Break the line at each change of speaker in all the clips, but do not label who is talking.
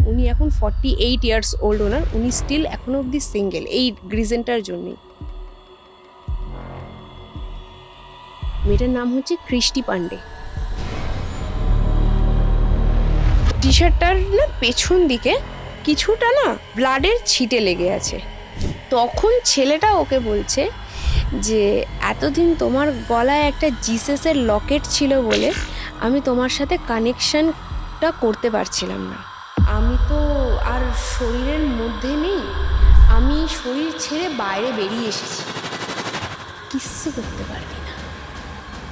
উনি এখন 48 years old ওনার, উনি স্টিল এখনো অবধি সিঙ্গেল এই রিজনটার জন্যই। মেয়েটার নাম হচ্ছে কৃষ্টি পান্ডে। টি শার্টটার না পেছন দিকে কিছুটা না ব্লাডের ছিটে লেগে আছে। তখন ছেলেটা ওকে বলছে যে এতদিন তোমার গলায় একটা জিসাসের লকেট ছিল বলে আমি তোমার সাথে কানেকশনটা করতে পারছিলাম না। আমি তো আর শরীরের মধ্যে নেই, আমি শরীর ছেড়ে বাইরে বেরিয়ে এসেছি, কিচ্ছু করতে পারবি না,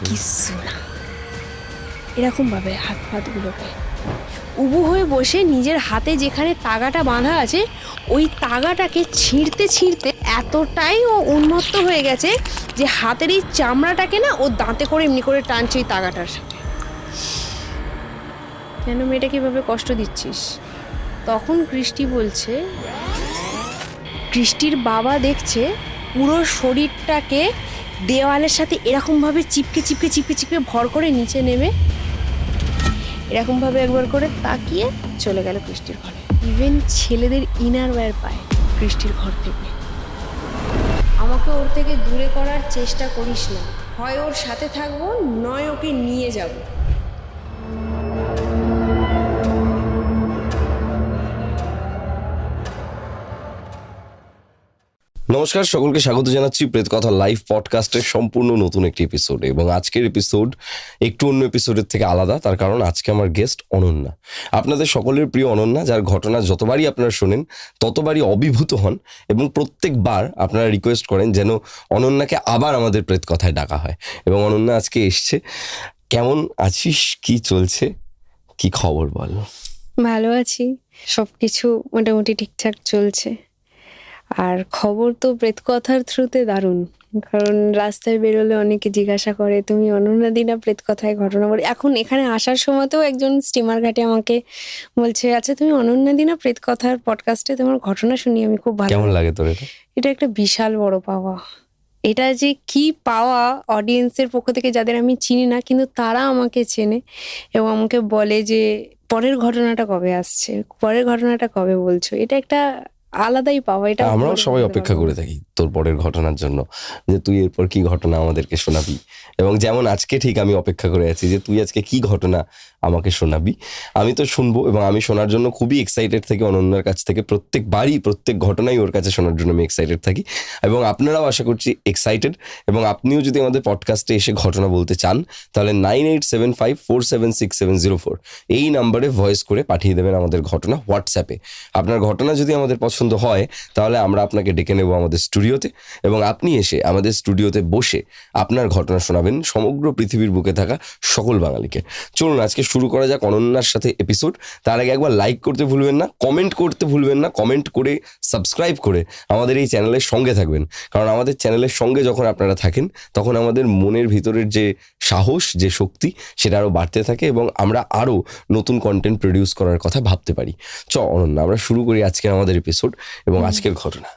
কিচ্ছু না। এরকমভাবে হাত ফাতগুলোকে উবু হয়ে বসে নিজের হাতে যেখানে তাগাটা বাঁধা আছে ওই তাগাটাকে ছিঁড়তে ছিঁড়তে এতটাই ও উন্মত্ত হয়ে গেছে যে হাতের এই চামড়াটাকে না ও দাঁতে করে এমনি করে টানছে ওই তাগাটার সাথে। কেন মেয়েটাকে এভাবে কষ্ট দিচ্ছিস? তখন কৃষ্টি বলছে, কৃষ্টির বাবা দেখছে পুরো শরীরটাকে দেওয়ালের সাথে এরকমভাবে চিপকে চিপকে চিপকে চিপকে ভর করে নিচে নেমে এরকমভাবে একবার করে তাকিয়ে চলে গেল কৃষ্টির ঘরে। ইভেন ছেলেদের ইনার ওয়্যার পায় কৃষ্টির ঘর থেকে। আমাকে ওর থেকে দূরে করার চেষ্টা করিস না, হয় ওর সাথে থাকবো নয় ওকে নিয়ে যাব।
নমস্কার, সকলকে স্বাগত জানাচ্ছি প্রেত কথা লাইভ পডকাস্টের সম্পূর্ণ নতুন একটি এপিসোডে। এবং আজকের এপিসোড একটু অন্য এপিসোডের থেকে আলাদা, তার কারণ আজকে আমার গেস্ট অনন্যা। আপনাদের সকলের প্রিয় অনন্যা, যার ঘটনা যতবারই আপনারা শোনেন ততবারই অভিভূত হন এবং প্রত্যেকবার আপনারা রিকোয়েস্ট করেন যেন অনন্যাকে আবার আমাদের প্রেত কথায় ডাকা হয়। এবং অনন্যা আজকে এসছে। কেমন আছিস, কি চলছে, কি খবর বল?
ভালো আছি, সব কিছু মোটামুটি ঠিকঠাক চলছে। আর খবর তো প্রেত কথার থ্রুতে দারুণ, কারণ রাস্তায় বেরোলে অনেকে জিজ্ঞাসা করে তুমি অনন্যা দি না প্রেত কথায় ঘটনা বলি। এখন এখানে আসার সময়তেও একজন স্টিমার ঘাটে আমাকে বলছে, আচ্ছা তুমি অনন্যা দি না প্রেত কথার পডকাস্টে তোমার ঘটনা শুনি, আমি খুব ভালো।
কেমন লাগে তোর এটা?
এটা একটা বিশাল বড় পাওয়া। এটা যে কি পাওয়া অডিয়েন্সের পক্ষ থেকে, যাদের আমি চিনি না কিন্তু তারা আমাকে চেনে এবং আমাকে বলে যে পরের ঘটনাটা কবে আসছে, পরের ঘটনাটা কবে বলছো, এটা একটা আলাদাই পাওয়া। এটা
আমরাও সবাই অপেক্ষা করে থাকি তোর পরের ঘটনার জন্য, যে তুই এরপর কি ঘটনা আমাদেরকে শোনাবি। এবং যেমন আজকে ঠিক আমি অপেক্ষা করে আছি যে তুই আজকে কি ঘটনা আমাকে শোনাবি। আমি তো শুনবো এবং আমি শোনার জন্য খুবই এক্সাইটেড থাকি অনন্যার কাছ থেকে। প্রত্যেকবারই প্রত্যেক ঘটনাই ওর কাছে শোনার জন্য আমি এক্সাইটেড থাকি এবং আপনারাও আশা করছি এক্সাইটেড। এবং আপনিও যদি আমাদের পডকাস্টে এসে ঘটনা বলতে চান তাহলে 9875476704 এই নাম্বারে ভয়েস করে পাঠিয়ে দেবেন আমাদের ঘটনা হোয়াটসঅ্যাপে। আপনার ঘটনা যদি আমাদের পছন্দ হয় তাহলে আমরা আপনাকে ডেকে নেব আমাদের স্টুডিওতে এবং আপনি এসে আমাদের স্টুডিওতে বসে আপনার ঘটনা শোনাবেন সমগ্র পৃথিবীর বুকে থাকা সকল বাঙালিকে। চলুন আজকে শুরু করা যাক অনন্যার সাথে এপিসোড। তার আগে একবার লাইক করতে ভুলবেন না, কমেন্ট করতে ভুলবেন না, কমেন্ট করে সাবস্ক্রাইব করে আমাদের এই চ্যানেলের সঙ্গে থাকবেন। কারণ আমাদের চ্যানেলের সঙ্গে যখন আপনারা থাকেন তখন আমাদের মনের ভিতরের যে সাহস, যে শক্তি, সেটা আরও বাড়তে থাকে এবং আমরা আরও নতুন কন্টেন্ট প্রডিউস করার কথা ভাবতে পারি। অনন্যা, আমরা শুরু করি আজকের আমাদের এপিসোড এবং আজকের ঘটনা।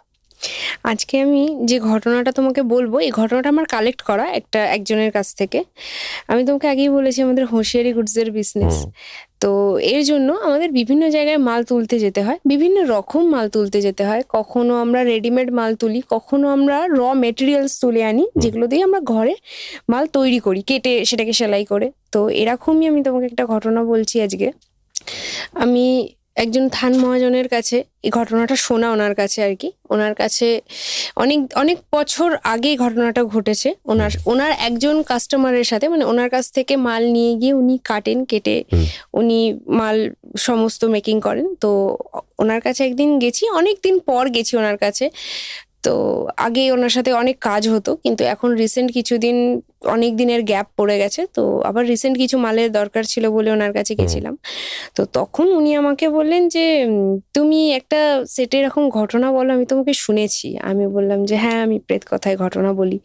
আজকে আমি যে ঘটনাটা তোমাকে বলবো, এই ঘটনাটা আমার কালেক্ট করা একজনের কাছ থেকে। আমি তোমাকে আগেই বলেছি আমাদের হোশিয়ারি গুডসের বিজনেস, তো এর জন্য আমাদের বিভিন্ন জায়গায় মাল তুলতে যেতে হয়, বিভিন্ন রকম মাল তুলতে যেতে হয়। কখনো আমরা রেডিমেড মাল তুলি, কখনো আমরা র মেটেরিয়ালস তুলে আনি যেগুলো দিয়ে আমরা ঘরে মাল তৈরি করি, কেটে সেটাকে সেলাই করে। তো এরকমই আমি তোমাকে একটা ঘটনা বলছি আজকে। আমি একজন থান মহাজনের কাছে এই ঘটনাটা শোনা, ওনার কাছে আর কি। ওনার কাছে অনেক অনেক বছর আগে ঘটনাটা ঘটেছে। ওনার একজন কাস্টমারের সাথে, মানে ওনার কাছ থেকে মাল নিয়ে গিয়ে উনি কাটেন, কেটে উনি মাল সমস্ত মেকিং করেন। তো ওনার কাছে একদিন গেছি, অনেক দিন পর গেছি ওনার কাছে। তো আগে ওনার সাথে অনেক কাজ হতো, কিন্তু এখন রিসেন্ট কিছুদিন অনেক দিনের গ্যাপ পড়ে গেছে। তো আবার রিসেন্ট কিছু মালের দরকার ছিল বলে ওনার কাছে গেছিলাম। তো তখন উনি আমাকে বললেন যে তুমি একটা সেটে এরকম ঘটনা বলো, আমি তোমাকে শুনেছি। আমি বললাম যে হ্যাঁ, আমি প্রেত কথায় ঘটনা বলি।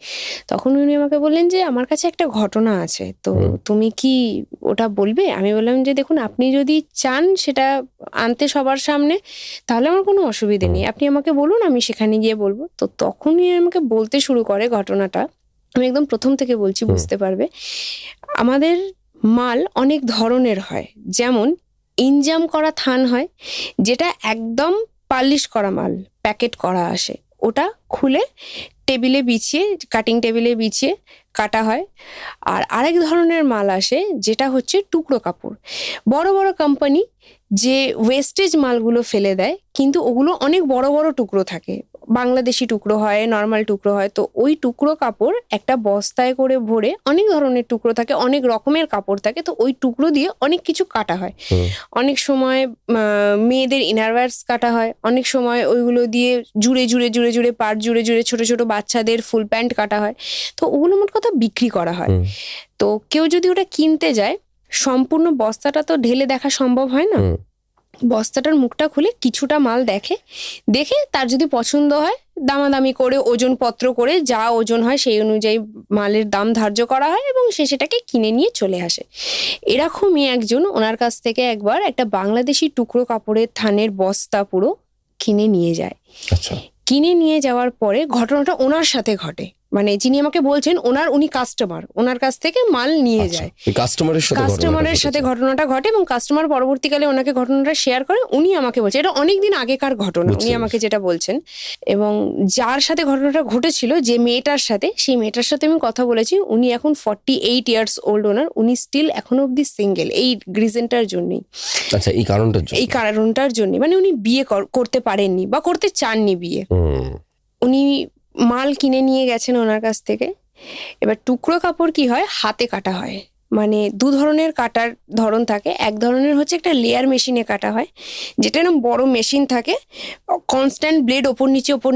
তখন উনি আমাকে বললেন যে আমার কাছে একটা ঘটনা আছে, তো তুমি কি ওটা বলবে? আমি বললাম যে দেখুন, আপনি যদি চান সেটা আনতে সবার সামনে তাহলে আমার কোনো অসুবিধে নেই, আপনি আমাকে বলুন, আমি সেখানে গিয়ে বলবো। তো তখনই আমাকে বলতে শুরু করে ঘটনাটা। আমি একদম প্রথম থেকে বলছি, বুঝতে পারবে। আমাদের মাল অনেক ধরনের হয়, যেমন ইনজাম করা থান হয়, যেটা একদম পালিশ করা মাল, প্যাকেট করা আসে, ওটা খুলে টেবিলে বিছিয়ে, কাটিং টেবিলে বিছিয়ে কাটা হয়। আর আরেক ধরনের মাল আসে যেটা হচ্ছে টুকরো কাপড়। বড় বড় কোম্পানি যে ওয়েস্টেজ মালগুলো ফেলে দেয়, কিন্তু ওগুলো অনেক বড় বড় টুকরো থাকে, বাংলাদেশি টুকরো হয়, নর্মাল টুকরো হয়, তো ওই টুকরো কাপড় একটা বস্তায় করে ভরে, অনেক ধরনের টুকরো থাকে, অনেক রকমের কাপড় থাকে, তো ওই টুকরো দিয়ে অনেক কিছু কাটা হয়। অনেক সময় মেয়েদের ইনারওয়্যারস কাটা হয়, অনেক সময় ওইগুলো দিয়ে জুড়ে জুড়ে জুড়ে জুড়ে পার্ট জুড়ে জুড়ে ছোট ছোট বাচ্চাদের ফুল প্যান্ট কাটা হয়। তো ওগুলো মোট কথা বিক্রি করা হয়। তো কেউ যদি ওটা কিনতে যায়, সম্পূর্ণ বস্তাটা তো ঢেলে দেখা সম্ভব হয় না, বস্তাটার মুখটা খুলে কিছুটা মাল দেখে, দেখে তার যদি পছন্দ হয় দামাদামি করে ওজনপত্র করে যা ওজন হয় সেই অনুযায়ী মালের দাম ধার্য করা হয় এবং সে সেটাকে কিনে নিয়ে চলে আসে। এরকমই একজন ওনার কাছ থেকে একবার একটা বাংলাদেশি টুকরো কাপড়ের থানের বস্তা পুরো কিনে নিয়ে যায়।
আচ্ছা,
কিনে নিয়ে যাওয়ার পরে ঘটনাটা ওনার সাথে ঘটে, মানে যিনি আমাকে বলছেন উনি কাস্টমার, ওনার কাছ থেকে মাল নিয়ে যায়। কাস্টমারের সাথে ঘটনাটা ঘটে এবং কাস্টমার পরবর্তীকালে ওনাকে ঘটনাটা শেয়ার করে। উনি আমাকে বলছে, এটা অনেকদিন আগেকার ঘটনা, উনি আমাকে যেটা বলছেন। এবং যার সাথে ঘটনাটা ঘটেছিল, যে মেয়েটার সাথে, সেই মেয়েটার সাথে আমি কথা বলেছি। উনি এখন 48 ইয়ার্স ওল্ড ওনার, উনি স্টিল এখনো অব্দি সিঙ্গেল, এই রিজনটার জন্যই।
আচ্ছা, এই
কারণটার জন্য, মানে উনি বিয়ে করতে পারেননি বা করতে চাননি বিয়ে। উনি মাল কিনে নিয়ে গেছেন ওনার কাছ থেকে। এবার টুকরো কাপড় কি হয়, হাতে কাটা হয়, মানে দু ধরনের কাটার ধরন থাকে। এক ধরনের হচ্ছে একটা লেয়ার মেশিনে কাটা হয়, যেটা এরকম বড় মেশিন থাকে, কনস্ট্যান্ট ব্লেড ওপর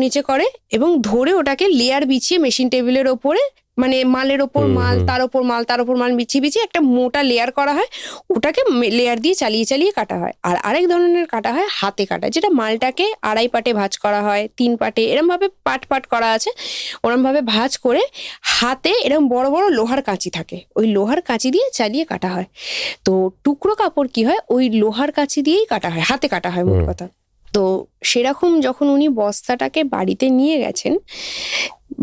নিচে করে এবং ধরে ওটাকে লেয়ার বিছিয়ে মেশিন টেবিলের ওপরে, মানে মালের ওপর মাল, তার ওপর মাল, তার ওপর মাল বিছিয়ে একটা মোটা লেয়ার করা হয়, ওটাকে লেয়ার দিয়ে চালিয়ে কাটা হয়। আর আরেক ধরনের কাটা হয় হাতে কাটা, যেটা মালটাকে 2.5 পাটে ভাঁজ করা হয়, 3 পাটে, এরম ভাবে পাট করা আছে, ওরম ভাবে ভাঁজ করে হাতে এরম বড় বড় লোহার কাঁচি থাকে, ওই লোহার কাঁচি দিয়ে চালিয়ে কাটা হয়। তো টুকরো কাপড় কি হয়, ওই লোহার কাঁচি দিয়েই কাটা হয়, হাতে কাটা হয় মোট কথা। তো সেরকম যখন উনি বস্তাটাকে বাড়িতে নিয়ে গেছেন,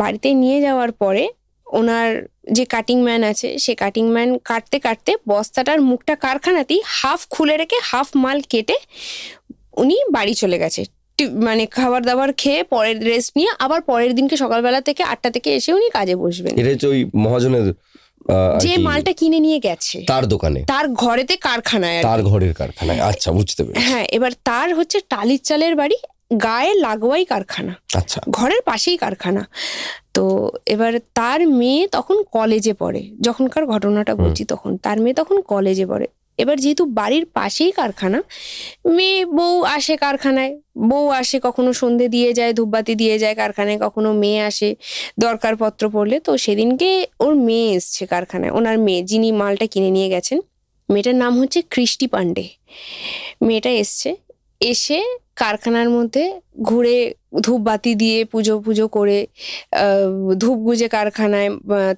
বাড়িতে নিয়ে যাওয়ার পরে ওনার যে কাটিং ম্যান আছে, সে কাটিং ম্যান কাটতে কাটতে বস্তাটার মুখটা কারখানাতেই হাফ খুলে রেখে হাফ মাল কেটে উনি বাড়ি চলে গেছে। মানে খাবার দাবার খেয়ে পরের রেস্ট নিয়ে আবার পরের দিনকে সকালবেলা থেকে 8টা থেকে এসে উনি কাজে বসবেন।
এটা হচ্ছে ওই মহাজনের
যে মালটা কিনে নিয়ে গেছে
তার দোকানে,
তার ঘরেতে কারখানায়,
তার ঘরের কারখানায়। আচ্ছা, বুঝতে পেরেছি।
হ্যাঁ, এবার তার হচ্ছে টালির চালের বাড়ি, গায়ে লাগোয়াই কারখানা,
আচ্ছা,
ঘরের পাশেই কারখানা। তো এবার তার মেয়ে তখন কলেজে পড়ে, যখনকার ঘটনাটা বলছি তখন তার মেয়ে তখন কলেজে পড়ে। এবার যেহেতু বাড়ির পাশেই কারখানা, বউ আসে কারখানায়, বউ আসে কখনো সন্ধে দিয়ে যায়, ধূপবাতি দিয়ে যায় কারখানায়, কখনো মেয়ে আসে দরকারপত্র পড়লে। তো সেদিনকে ওর মেয়ে এসছে কারখানায়, ওনার মেয়ে যিনি মালটা কিনে নিয়ে গেছেন, মেয়েটার নাম হচ্ছে কৃষ্টি পান্ডে। মেয়েটা এসে কারখানার মধ্যে ঘুরে ধূপবাতি দিয়ে পুজো করে ধূপ গুজে কারখানায়,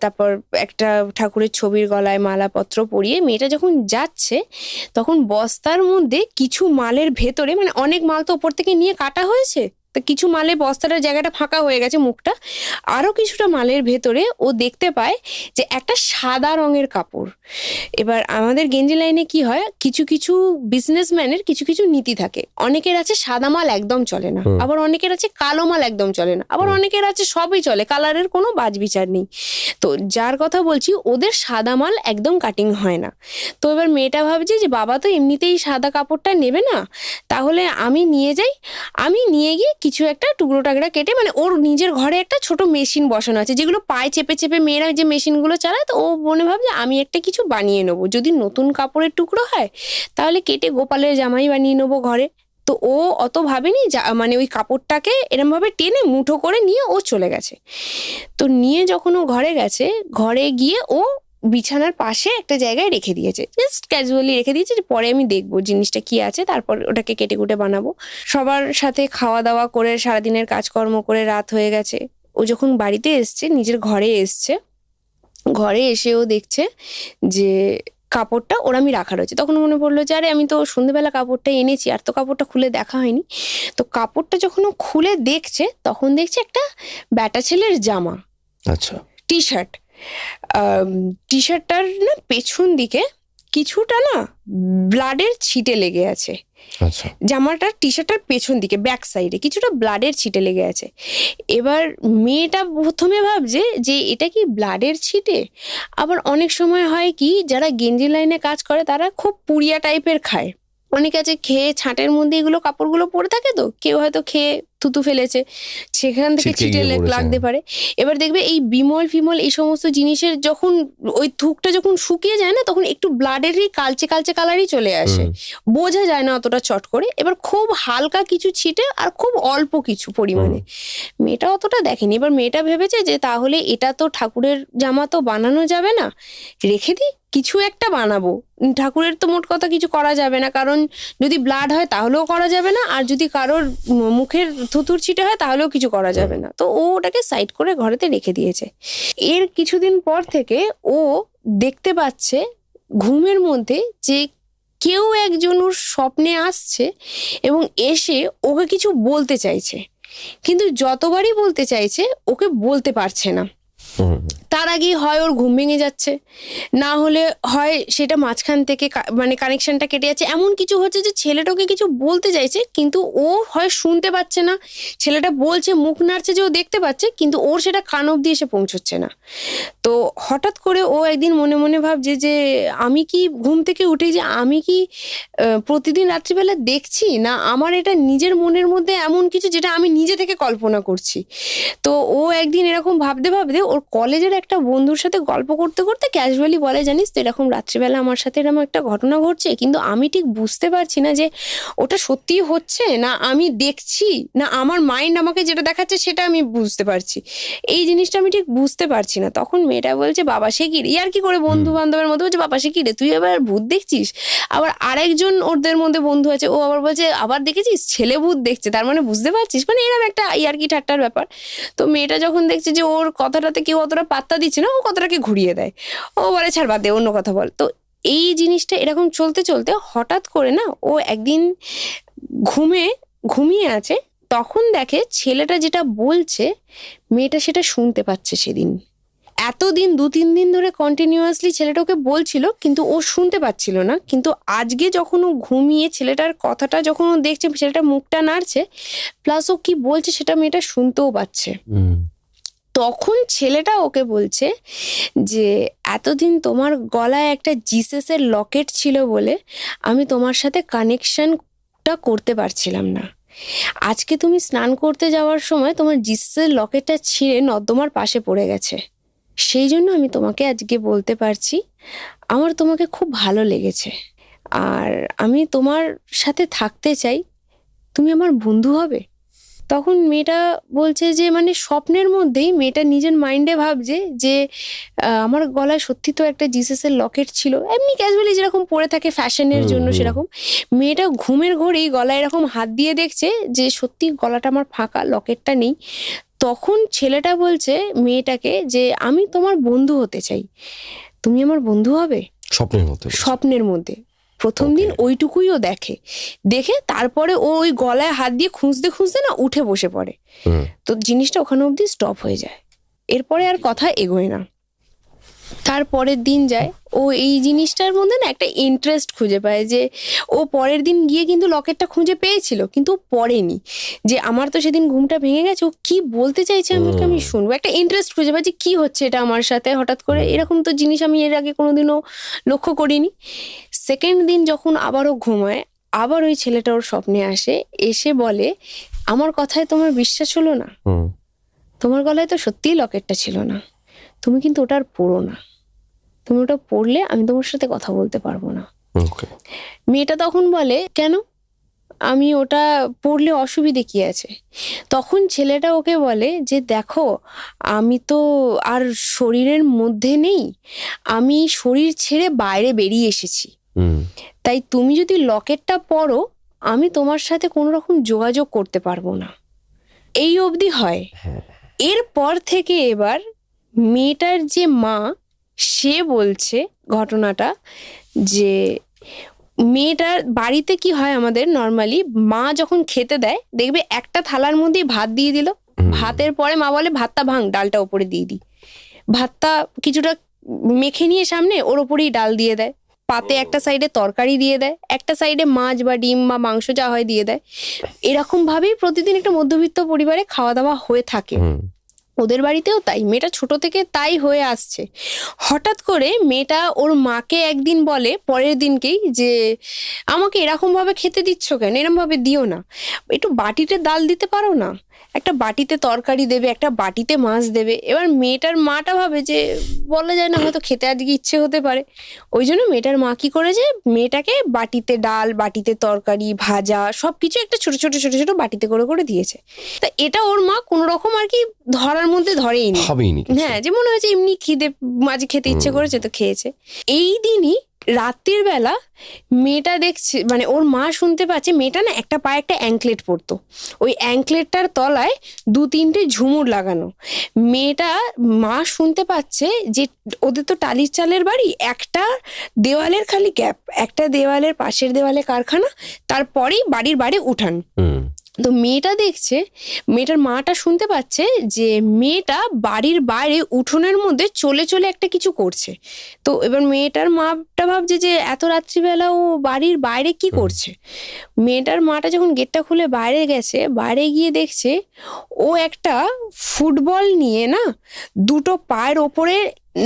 তারপর একটা ঠাকুরের ছবির গলায় মালাপত্র পরিয়ে মেয়েটা যখন যাচ্ছে, তখন বস্তার মধ্যে কিছু মালের ভেতরে, মানে অনেক মাল তো ওপর থেকে নিয়ে কাটা হয়েছে, তো কিছু মালে বস্তাটার জায়গাটা ফাঁকা হয়ে গেছে, মুখটা, আরো কিছুটা মালের ভেতরে ও দেখতে পায় যে একটা সাদা রঙের কাপড়। এবার আমাদের গেঞ্জি লাইনে কি হয়, কিছু কিছু বিজনেসম্যানের কিছু কিছু নীতি থাকে। অনেকের আছে সাদা মাল একদম চলে না, আবার অনেকের আছে কালো মাল একদম চলে না, আবার অনেকের আছে সবই চলে, কালারের কোনো বাছবিচার নেই। তো যার কথা বলছি, ওদের সাদা মাল একদম কাটিং হয় না। তো এবার মেয়েটা ভাবছে যে বাবা তো এমনিতেই সাদা কাপড়টা নেবে না, তাহলে আমি নিয়ে যাই। আমি নিয়ে গিয়ে কিছু একটা টুকরো টাকরা কেটে, মানে ওর নিজের ঘরে একটা ছোট মেশিন বসানো আছে, যেগুলো পায়ে চেপে চেপে মেয়েরা যে মেশিনগুলো চালায়, তো ও মনে ভাবছে আমি একটা কিছু বানিয়ে নেবো, যদি নতুন কাপড়ের টুকরো হয় তাহলে কেটে গোপালের জামাই বানিয়ে নেবো ঘরে। তো ও অত ভাবেনি, মানে ওই কাপড়টাকে এরম ভাবে টেনে মুঠো করে নিয়ে ও চলে গেছে। তো নিয়ে যখন ও ঘরে গেছে, ঘরে গিয়ে ও বিছানার পাশে একটা জায়গায় রেখে দিয়েছে, জাস্ট ক্যাজুয়ালি রেখে দিয়েছে, যে পরে আমি দেখবো জিনিসটা কি আছে, তারপর ওটাকে কেটে কুটে বানাবো। সবার সাথে খাওয়া দাওয়া করে সারাদিনের কাজকর্ম করে রাত হয়ে গেছে। ও যখন বাড়িতে এসছে, নিজের ঘরে এসছে, ঘরে এসেও দেখছে যে কাপড়টা ওরামই রাখা রয়েছে। তখন মনে পড়লো যে আরে আমি তো সন্ধ্যেবেলা কাপড়টা এনেছি, আর তো কাপড়টা খুলে দেখা হয়নি। তো কাপড়টা যখন ও খুলে দেখছে, তখন দেখছে একটা ব্যাটা ছেলের জামা,
আচ্ছা,
টি শার্ট। টি শার্টটার না পেছন দিকে কিছুটা না ব্লাডের ছিটে লেগে আছে
আচ্ছা,
জামাটার টি শার্টের পেছন দিকে ব্যাক সাইডে কিছুটা ব্লাডের ছিটে লেগে আছে। এবার মেয়েটা প্রথমে ভাবছে যে এটা কি ব্লাডের ছিটে। আবার অনেক সময় হয় কি, যারা গেঞ্জি লাইনে কাজ করে তারা খুব পুড়িয়া টাইপের খায়, অনেকে আছে খেয়ে ছাঁটের মধ্যে এগুলো কাপড়গুলো পরে থাকে, তো কেউ হয়তো খেয়ে থুতু ফেলেছে, সেখান থেকে
ছিটকে
ছিটে
গিয়ে পড়েছে।
লাগতে পারে। এবার দেখবে এই বিমল ফিমল এই সমস্ত জিনিসের যখন ওই থুকটা যখন শুকিয়ে যায় না, তখন একটু ব্লাডেরই কালচে কালচে কালারই চলে আসে, বোঝা যায় না অতটা চট করে। এবার খুব হালকা কিছু ছিটে আর খুব অল্প কিছু পরিমাণে, মেয়েটা অতটা দেখেনি। এবার মেয়েটা ভেবেছে যে তাহলে এটা তো ঠাকুরের জামা তো বানানো যাবে না, রেখে দিই, কিছু একটা বানাবো। ঠাকুরের তো মোট কথা কিছু করা যাবে না, কারণ যদি ব্লাড হয় তাহলেও করা যাবে না, আর যদি কারোর মুখের থুতুর ছিটে হয় তাহলেও কিছু করা যাবে না। তো ও ওটাকে সাইড করে ঘরেতে রেখে দিয়েছে। এর কিছুদিন পর থেকে ও দেখতে পাচ্ছে ঘুমের মধ্যে যে কেউ একজন ওর স্বপ্নে আসছে এবং এসে ওকে কিছু বলতে চাইছে, কিন্তু যতবারই বলতে চাইছে ওকে বলতে পারছে না। তার আগেই হয় ওর ঘুম ভেঙে যাচ্ছে, না হলে হয় সেটা মাঝখান থেকে মানে কানেকশনটা কেটে যাচ্ছে। এমন কিছু হচ্ছে যে ছেলেটাকে কিছু বলতে চাইছে কিন্তু ও হয় শুনতে পাচ্ছে না, ছেলেটা বলছে মুখ নাড়ছে যে ও দেখতে পাচ্ছে, কিন্তু ওর সেটা কান অব্দি এসে পৌঁছচ্ছে না। তো হঠাৎ করে ও একদিন মনে মনে ভাবছে যে আমি কি ঘুম থেকে উঠে যে আমি কি প্রতিদিন রাত্রিবেলা দেখছি, না আমার এটা নিজের মনের মধ্যে এমন কিছু যেটা আমি নিজে থেকে কল্পনা করছি। তো ও একদিন এরকম ভাবতে ভাবতে ওর কলেজের একটা বন্ধুর সাথে গল্প করতে করতে ক্যাজুয়ালি বলে, জানিস তো এরকম রাত্রিবেলা আমার সাথে এরকম একটা ঘটনা ঘটছে, কিন্তু আমি ঠিক বুঝতে পারছি না যে ওটা সত্যিই হচ্ছে না আমি দেখছি, না আমার মাইন্ড আমাকে যেটা দেখাচ্ছে সেটা আমি বুঝতে পারছি, এই জিনিসটা আমি ঠিক বুঝতে পারছি না। তখন মেয়েটা বলছে, বাবা সে কি রে, আর কি করে বন্ধু বান্ধবের মধ্যে বলছে, বাবা সে কি রে তুই আবার ভূত দেখছিস। আবার আরেকজন ওদের মধ্যে বন্ধু আছে, ও আবার বলছে, আবার দেখেছিস ছেলে ভূত দেখছে, তার মানে বুঝতে পারছিস, মানে এরকম একটা ইয়ার্কি ঠাট্টার ব্যাপার। তো মেয়েটা যখন দেখছে যে ওর কথাটাতে কেউ অতটা পাত্তা দিচ্ছে না, ও কথাটাকে ঘুরিয়ে দেয়, ও বলে ছাড় বাদ দে, অন্য কথা বল। তো এই জিনিসটা এরকম চলতে চলতে হঠাৎ করে না ও একদিন ঘুমিয়ে আছে, তখন দেখে ছেলেটা যেটা বলছে মেয়েটা সেটা শুনতে পাচ্ছে। সেদিন এতদিন 2-3 দিন ধরে কন্টিনিউয়াসলি ছেলেটা ওকে বলছিল কিন্তু ও শুনতে পাচ্ছিল না, কিন্তু আজকে যখন ও ঘুমিয়ে ছেলেটার কথাটা যখন ও দেখছে, ছেলেটা মুখটা নাড়ছে প্লাস ও কি বলছে সেটা মেয়েটা শুনতেও পাচ্ছে। তখন ছেলেটা ওকে বলছে যে এতদিন তোমার গলায় একটা জিসাসের লকেট ছিল বলে আমি তোমার সাথে কানেকশনটা করতে পারছিলাম না। আজকে তুমি স্নান করতে যাওয়ার সময় তোমার জিসাসের লকেটটা ছিঁড়ে নর্দমার পাশে পড়ে গেছে, সেই জন্য আমি তোমাকে আজকে বলতে পারছি আমার তোমাকে খুব ভালো লেগেছে, আর আমি তোমার সাথে থাকতে চাই, তুমি আমার বন্ধু হবে। তখন মেয়েটা বলছে যে মানে স্বপ্নের মধ্যেই মেয়েটা নিজের মাইন্ডে ভাবছে যে আমার গলায় সত্যি তো একটা জিসাসের লকেট ছিল, এমনি ক্যাজুয়ালি যেরকম পরে থাকে ফ্যাশনের জন্য সেরকম। মেয়েটা ঘুমের ঘোরেই গলায় এরকম হাত দিয়ে দেখছে যে সত্যি গলাটা আমার ফাঁকা, লকেটটা নেই। তখন ছেলেটা বলছে মেয়েটাকে যে আমি তোমার বন্ধু হতে চাই, তুমি আমার বন্ধু হবে। স্বপ্নের মধ্যে প্রথম দিন ওইটুকুই ও দেখে তারপরে ও ওই গলায় হাত দিয়ে খুঁজতে খুঁজতে না উঠে বসে পড়ে। তো জিনিসটা ওখানে অবধি স্টপ হয়ে যায়, এরপরে আর কথা এগোয় না। তারপরের দিন যায়, ও এই জিনিসটার মধ্যে না একটা ইন্টারেস্ট খুঁজে পায়, যে ও পরের দিন গিয়ে কিন্তু লকেটটা খুঁজে পেয়েছিল কিন্তু পড়েনি, যে আমার তো সেদিন ঘুমটা ভেঙে গেছে, ও কি বলতে চাইছে আমি শুনবো, একটা ইন্টারেস্ট খুঁজে পায় যে কি হচ্ছে এটা আমার সাথে হঠাৎ করে, এরকম তো জিনিস আমি এর আগে কোনোদিনও লক্ষ্য করিনি। সেকেন্ড দিন যখন আবারও ঘুমায়, আবার ওই ছেলেটা ওর স্বপ্নে আসে, এসে বলে আমার কথায় তোমার বিশ্বাস হলো না, তোমার গলায় তো সত্যিই লকেটটা ছিল না, তুমি কিন্তু ওটা আর পড়ো না, তুমি ওটা পড়লে আমি তোমার সাথে কথা বলতে পারবো না। মেয়েটা তখন বলে কেন, আমি ওটা পড়লে অসুবিধে কি আছে। তখন ছেলেটা ওকে বলে যে দেখো আমি তো আর শরীরের মধ্যে নেই, আমি শরীর ছেড়ে বাইরে বেরিয়ে এসেছি, তাই তুমি যদি লকেটটা পড়ো আমি তোমার সাথে কোনো রকম যোগাযোগ করতে পারবো না। এই অবধি হয়। এরপর থেকে এবার মেয়েটার যে মা সে বলছে ঘটনাটা, যে মেয়েটার বাড়িতে কি হয় আমাদের নর্মালি মা যখন খেতে দেয় দেখবে একটা থালার মধ্যে ভাত দিয়ে দিল, ভাতের পরে মা বলে ভাতটা ভাঙ, ডালটা ওপরে দিয়ে দিই, ভাতটা কিছুটা মেখে নিয়ে সামনে ওর ওপরেই ডাল দিয়ে দেয়, পাতে একটা সাইডে তরকারি দিয়ে দেয়, একটা সাইডে মাছ বা ডিম বা মাংস যা হয় দিয়ে দেয়। এরকম ভাবেই প্রতিদিন একটা মধ্যবিত্ত পরিবারে খাওয়া দাওয়া হয়ে থাকে। ওদের বাড়িতেও তাই, মেয়েটা ছোট থেকে তাই হয়ে আসছে। হঠাৎ করে মেয়েটা ওর মাকে একদিন বলে পরের দিনকেই যে আমাকে এরকম ভাবে খেতে দিচ্ছ কেন, এরকম ভাবে দিও না, একটু বাটিতে ডাল দিতে পারো না, একটা বাটিতে তরকারি দেবে, একটা বাটিতে মাছ দেবে। এবার মেয়েটার মাটা ভাবে যে বলা যায় না, হয়তো খেতে আজকে ইচ্ছে হতে পারে, ওই জন্য মেয়েটার মা কি করেছে, মেয়েটাকে বাটিতে ডাল, বাটিতে তরকারি, ভাজা সবকিছু একটা ছোট ছোট ছোট ছোট বাটিতে করে করে দিয়েছে। তা এটা ওর মা কোনো রকম আর কি ধরার মধ্যে ধরেইনি, হ্যাঁ, যে মনে হয়েছে এমনি খিদে মাঝে খেতে ইচ্ছে করেছে তো খেয়েছে। এই দিনই রাত্রির বেলা মেয়েটা দেখছে, মানে ওর মা শুনতে পাচ্ছে মেয়েটা না একটা পায়ে একটা অ্যাঙ্কলেট পরতো, ওই অ্যাঙ্কলেটটার তলায় 2-3টে ঝুমুর লাগানো। মেয়েটা মা শুনতে পাচ্ছে যে ওদের তো টালির চালের বাড়ি, একটা দেওয়ালের খালি গ্যাপ, একটা দেওয়ালের পাশের দেওয়ালে কারখানা, তারপরেই বাড়ির বাইরে উঠান। তো মেয়েটা দেখছে, মেয়েটার মাটা শুনতে পাচ্ছে যে মেয়েটা বাড়ির বাইরে উঠোনের মধ্যে চলে চলে একটা কিছু করছে। তো এবার মেয়েটার মাটা ভাবছে যে এত রাত্রিবেলা ও বাড়ির বাইরে কি করছে। মেয়েটার মাটা যখন গেটটা খুলে বাইরে গেছে, বাইরে গিয়ে দেখছে ও একটা ফুটবল নিয়ে না দুটো পায়ের ওপরে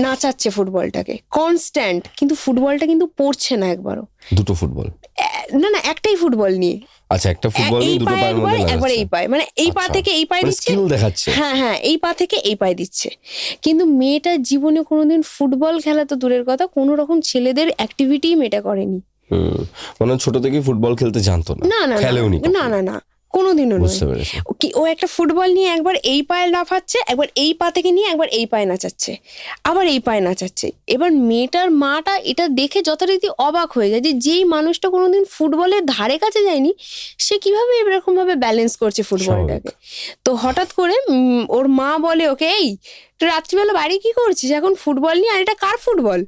নাচাচ্ছে ফুটবলটাকে কনস্ট্যান্ট, কিন্তু ফুটবলটা কিন্তু পড়ছে না একবারও।
দুটো ফুটবল
না না, একটাই ফুটবল নিয়ে।
আচ্ছা, একটা ফুটবল নিয়ে দুটো পায়ের মধ্যে
একবার এই পায়ে, মানে এই পা থেকে এই পায়ে দিচ্ছে,
স্কিল দেখাচ্ছে।
হ্যাঁ হ্যাঁ, এই পা থেকে এই পায়ে দিচ্ছে। কিন্তু মেয়েটা জীবনে কোনোদিন ফুটবল খেলা তো দূরের কথা, কোনো রকম ছেলেদের অ্যাক্টিভিটি মেয়েটা করেনি।
মানে ছোট থেকে ফুটবল খেলতে জানতো না,
না না
খেলেওনি,
না না না, কোনোদিনও নয়। ও একটা ফুটবল নিয়ে একবার এই পায়ে লাফাচ্ছে, একবার এই পা থেকে নিয়ে একবার এই পায়ে নাচাচ্ছে, আবার এই পায়ে নাচাচ্ছে। এবার মেয়েটার মাটা এটা দেখে যথারীতি অবাক হয়ে যায় যে যেই মানুষটা কোনোদিন ফুটবলের ধারে কাছে যায়নি সে কিভাবে এরকম ভাবে ব্যালেন্স করছে ফুটবলটাকে। তো হঠাৎ করে ওর মা বলে ওকে, এই রাত্রিবেলা বাড়ি কি করছিস এখন ফুটবল নিয়ে, আর এটা কার ফুটবল?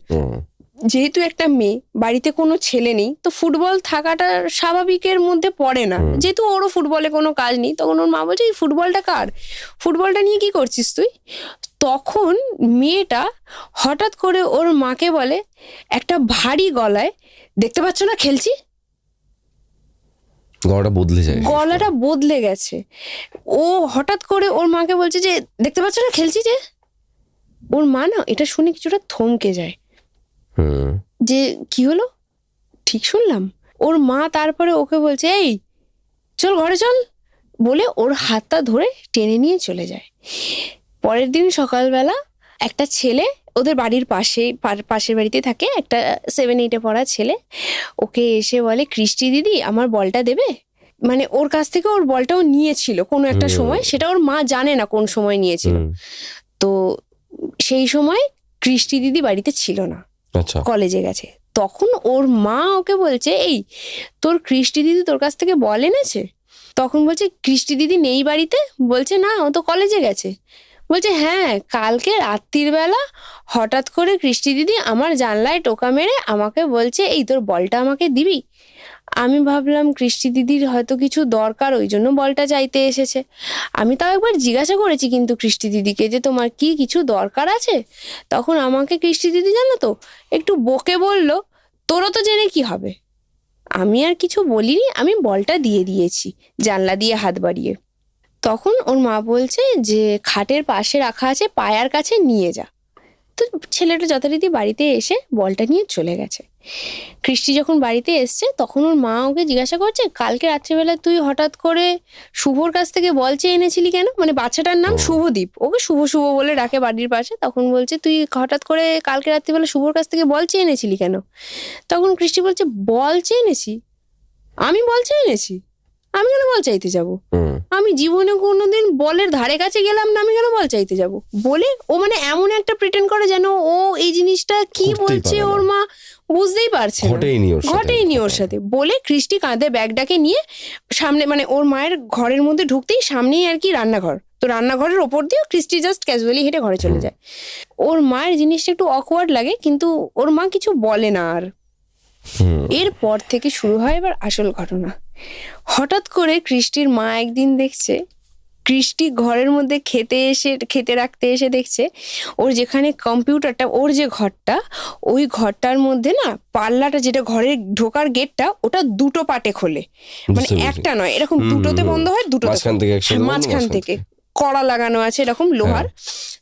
যেহেতু একটা মেয়ে, বাড়িতে কোনো ছেলে নেই, তো ফুটবল থাকাটা স্বাভাবিকের মধ্যে পড়ে না, যেহেতু ওরও ফুটবলে কোনো কাজ নেই। তখন ওর মা বলছে এই ফুটবলটা কার, ফুটবলটা নিয়ে কি করছিস তুই? তখন মেয়েটা হঠাৎ করে ওর মাকে বলে একটা ভারী গলায়, দেখতে পাচ্ছ না খেলছি?
গলাটা বদলে যায়,
গলাটা বদলে গেছে। ও হঠাৎ করে ওর মাকে বলছে যে দেখতে পাচ্ছ না খেলছি যে। ওর মা না এটা শুনে কিছুটা থমকে যায়, যে কি হলো, ঠিক শুনলাম? ওর মা তারপরে ওকে বলছে এই চল ঘরে চল, বলে ওর হাতটা ধরে টেনে নিয়ে চলে যায়। পরের দিন সকালবেলা একটা ছেলে ওদের বাড়ির পাশের বাড়িতে থাকে, একটা 7-8 পড়া ছেলে, ওকে এসে বলে কৃষ্টি দিদি আমার বলটা দেবে। মানে ওর কাছ থেকে ওর বলটাও নিয়েছিল কোনো একটা সময়, সেটা ওর মা জানে না কোন সময় নিয়েছিল। তো সেই সময় কৃষ্টি দিদি বাড়িতে ছিল না, কলেজে গেছে। তখন ওর মা ওকে বলছে এই তোর কৃষ্টি দিদি তোর কাছ থেকে বল এনেছে? তখন বলছে কৃষ্টি দিদি নেই বাড়িতে। বলছে না, ও তো কলেজে গেছে। বলছে হ্যাঁ, কালকে রাত্রির বেলা হঠাৎ করে কৃষ্টি দিদি আমার জানলায় টোকা মেরে আমাকে বলছে এই তোর বলটা আমাকে দিবি। আমি ভাবলাম কৃষ্টি দিদির হয়তো কিছু দরকার, ওই জন্য বলটা চাইতে এসেছে। আমি তাও একবার জিজ্ঞাসা করেছি কিন্তু কৃষ্টি দিদিকে যে তোমার কি কিছু দরকার আছে। তখন আমাকে কৃষ্টি দিদি জানো তো একটু বকে বলল তোরও তো জেনে কি হবে। আমি আর কিছু বলিনি, আমি বলটা দিয়ে দিয়েছি জানলা দিয়ে হাত বাড়িয়ে। তখন ওর মা বলছে যে খাটের পাশে রাখা আছে, পায়ার কাছে নিয়ে যা। তো ছেলেটা যথারীতি বাড়িতে এসে বলটা নিয়ে চলে গেছে। কৃষ্টি যখন বাড়িতে এসছে তখন ওর মা ওকে জিজ্ঞাসা করছে কালকে রাত্রিবেলা তুই হঠাৎ করে শুভর কাছ থেকে বল চেয়ে এনেছিলি কেন? মানে বাচ্চাটার নাম শুভদীপ, ওকে শুভ শুভ বলে ডাকে বাড়ির পাশে। তখন বলছে তুই হঠাৎ করে কালকে রাত্রিবেলা শুভর কাছ থেকে বল চেয়ে এনেছিলি কেন? তখন কৃষ্টি বলছে বল চেয়ে এনেছি? আমি বল চেয়ে এনেছি? আমি কেন বল চাইতে যাব? আমি জীবনে কোনোদিন বলের ধারে কাছে গেলাম না, আমি কেন বল চাইতে যাব? বলে ও মানে এমন একটা প্রিটেন্ড করে যেন ও এই জিনিসটা কি বলছে ওর মা বুঝতেই পারছে না, ঘটেইনি ওর সাথে। বলে কৃষ্টি কাঁধে ব্যাগটাকে নিয়ে সামনে, মানে ওর মায়ের ঘরের মধ্যে ঢুকতেই সামনেই আর কি রান্নাঘর, তো রান্নাঘরের ওপর দিয়ে কৃষ্টি জাস্ট ক্যাজুয়ালি হেঁটে ঘরে চলে যায়। ওর মায়ের জিনিসটা একটু অকওয়ার্ড লাগে, কিন্তু ওর মা কিছু বলে না আর। এরপর থেকে শুরু হয় এবার আসল ঘটনা। হঠাৎ করে কৃষ্টির মা একদিন দেখছে কৃষ্টি ঘরের মধ্যে খেতে রাখতে এসে দেখছে ওর যেখানে কম্পিউটারটা, ওর যে ঘরটা, ওই ঘরটার মধ্যে না পাল্লাটা, যেটা ঘরের ঢোকার গেটটা, ওটা দুটো পাটে খোলে, মানে
বুঝতে পেরেছি।
একটা নয়, এরকম দুটোতে বন্ধ হয়, দুটোতে
মাঝখান থেকে একসাথে বন্ধ,
মাঝখান থেকে কড়া লাগানো আছে এরকম লোহার।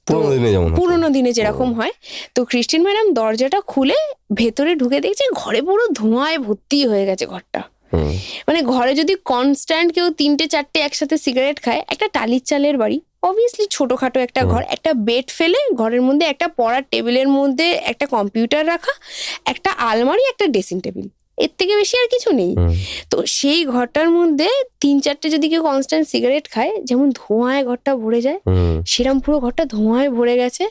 তো
পুরোনো দিনে যেমন হতো।
পুরোনো দিনে যেরকম হয়। তো ক্রিস্টিন ম্যাডাম দরজাটা খুলে ভেতরে ঢুকে দেখছে ঘরে পুরো ধোঁয়ায় ভর্তি হয়ে গেছে ঘরটা।
হুম,
মানে ঘরে যদি কনস্ট্যান্ট কেউ 3-4টে একসাথে সিগারেট খায়, একটা টালির চালের বাড়ি, অবভিয়াসলি ছোটখাটো একটা ঘর, একটা বেড ফেলে ঘরের মধ্যে একটা পড়ার টেবিলের মধ্যে একটা কম্পিউটার রাখা, একটা আলমারি, একটা ড্রেসিং টেবিল, এর থেকে বেশি আর কিছু নেই।
হুম,
তো সেই ঘরটার মধ্যে 3-4টে যদি কেউ কনস্ট্যান্ট সিগারেট খায়, যেমন ধোঁয়ায় ঘরটা ভরে যায়,
হুম,
সেরকম পুরো ঘরটা ধোঁয়ায় ভরে গেছে,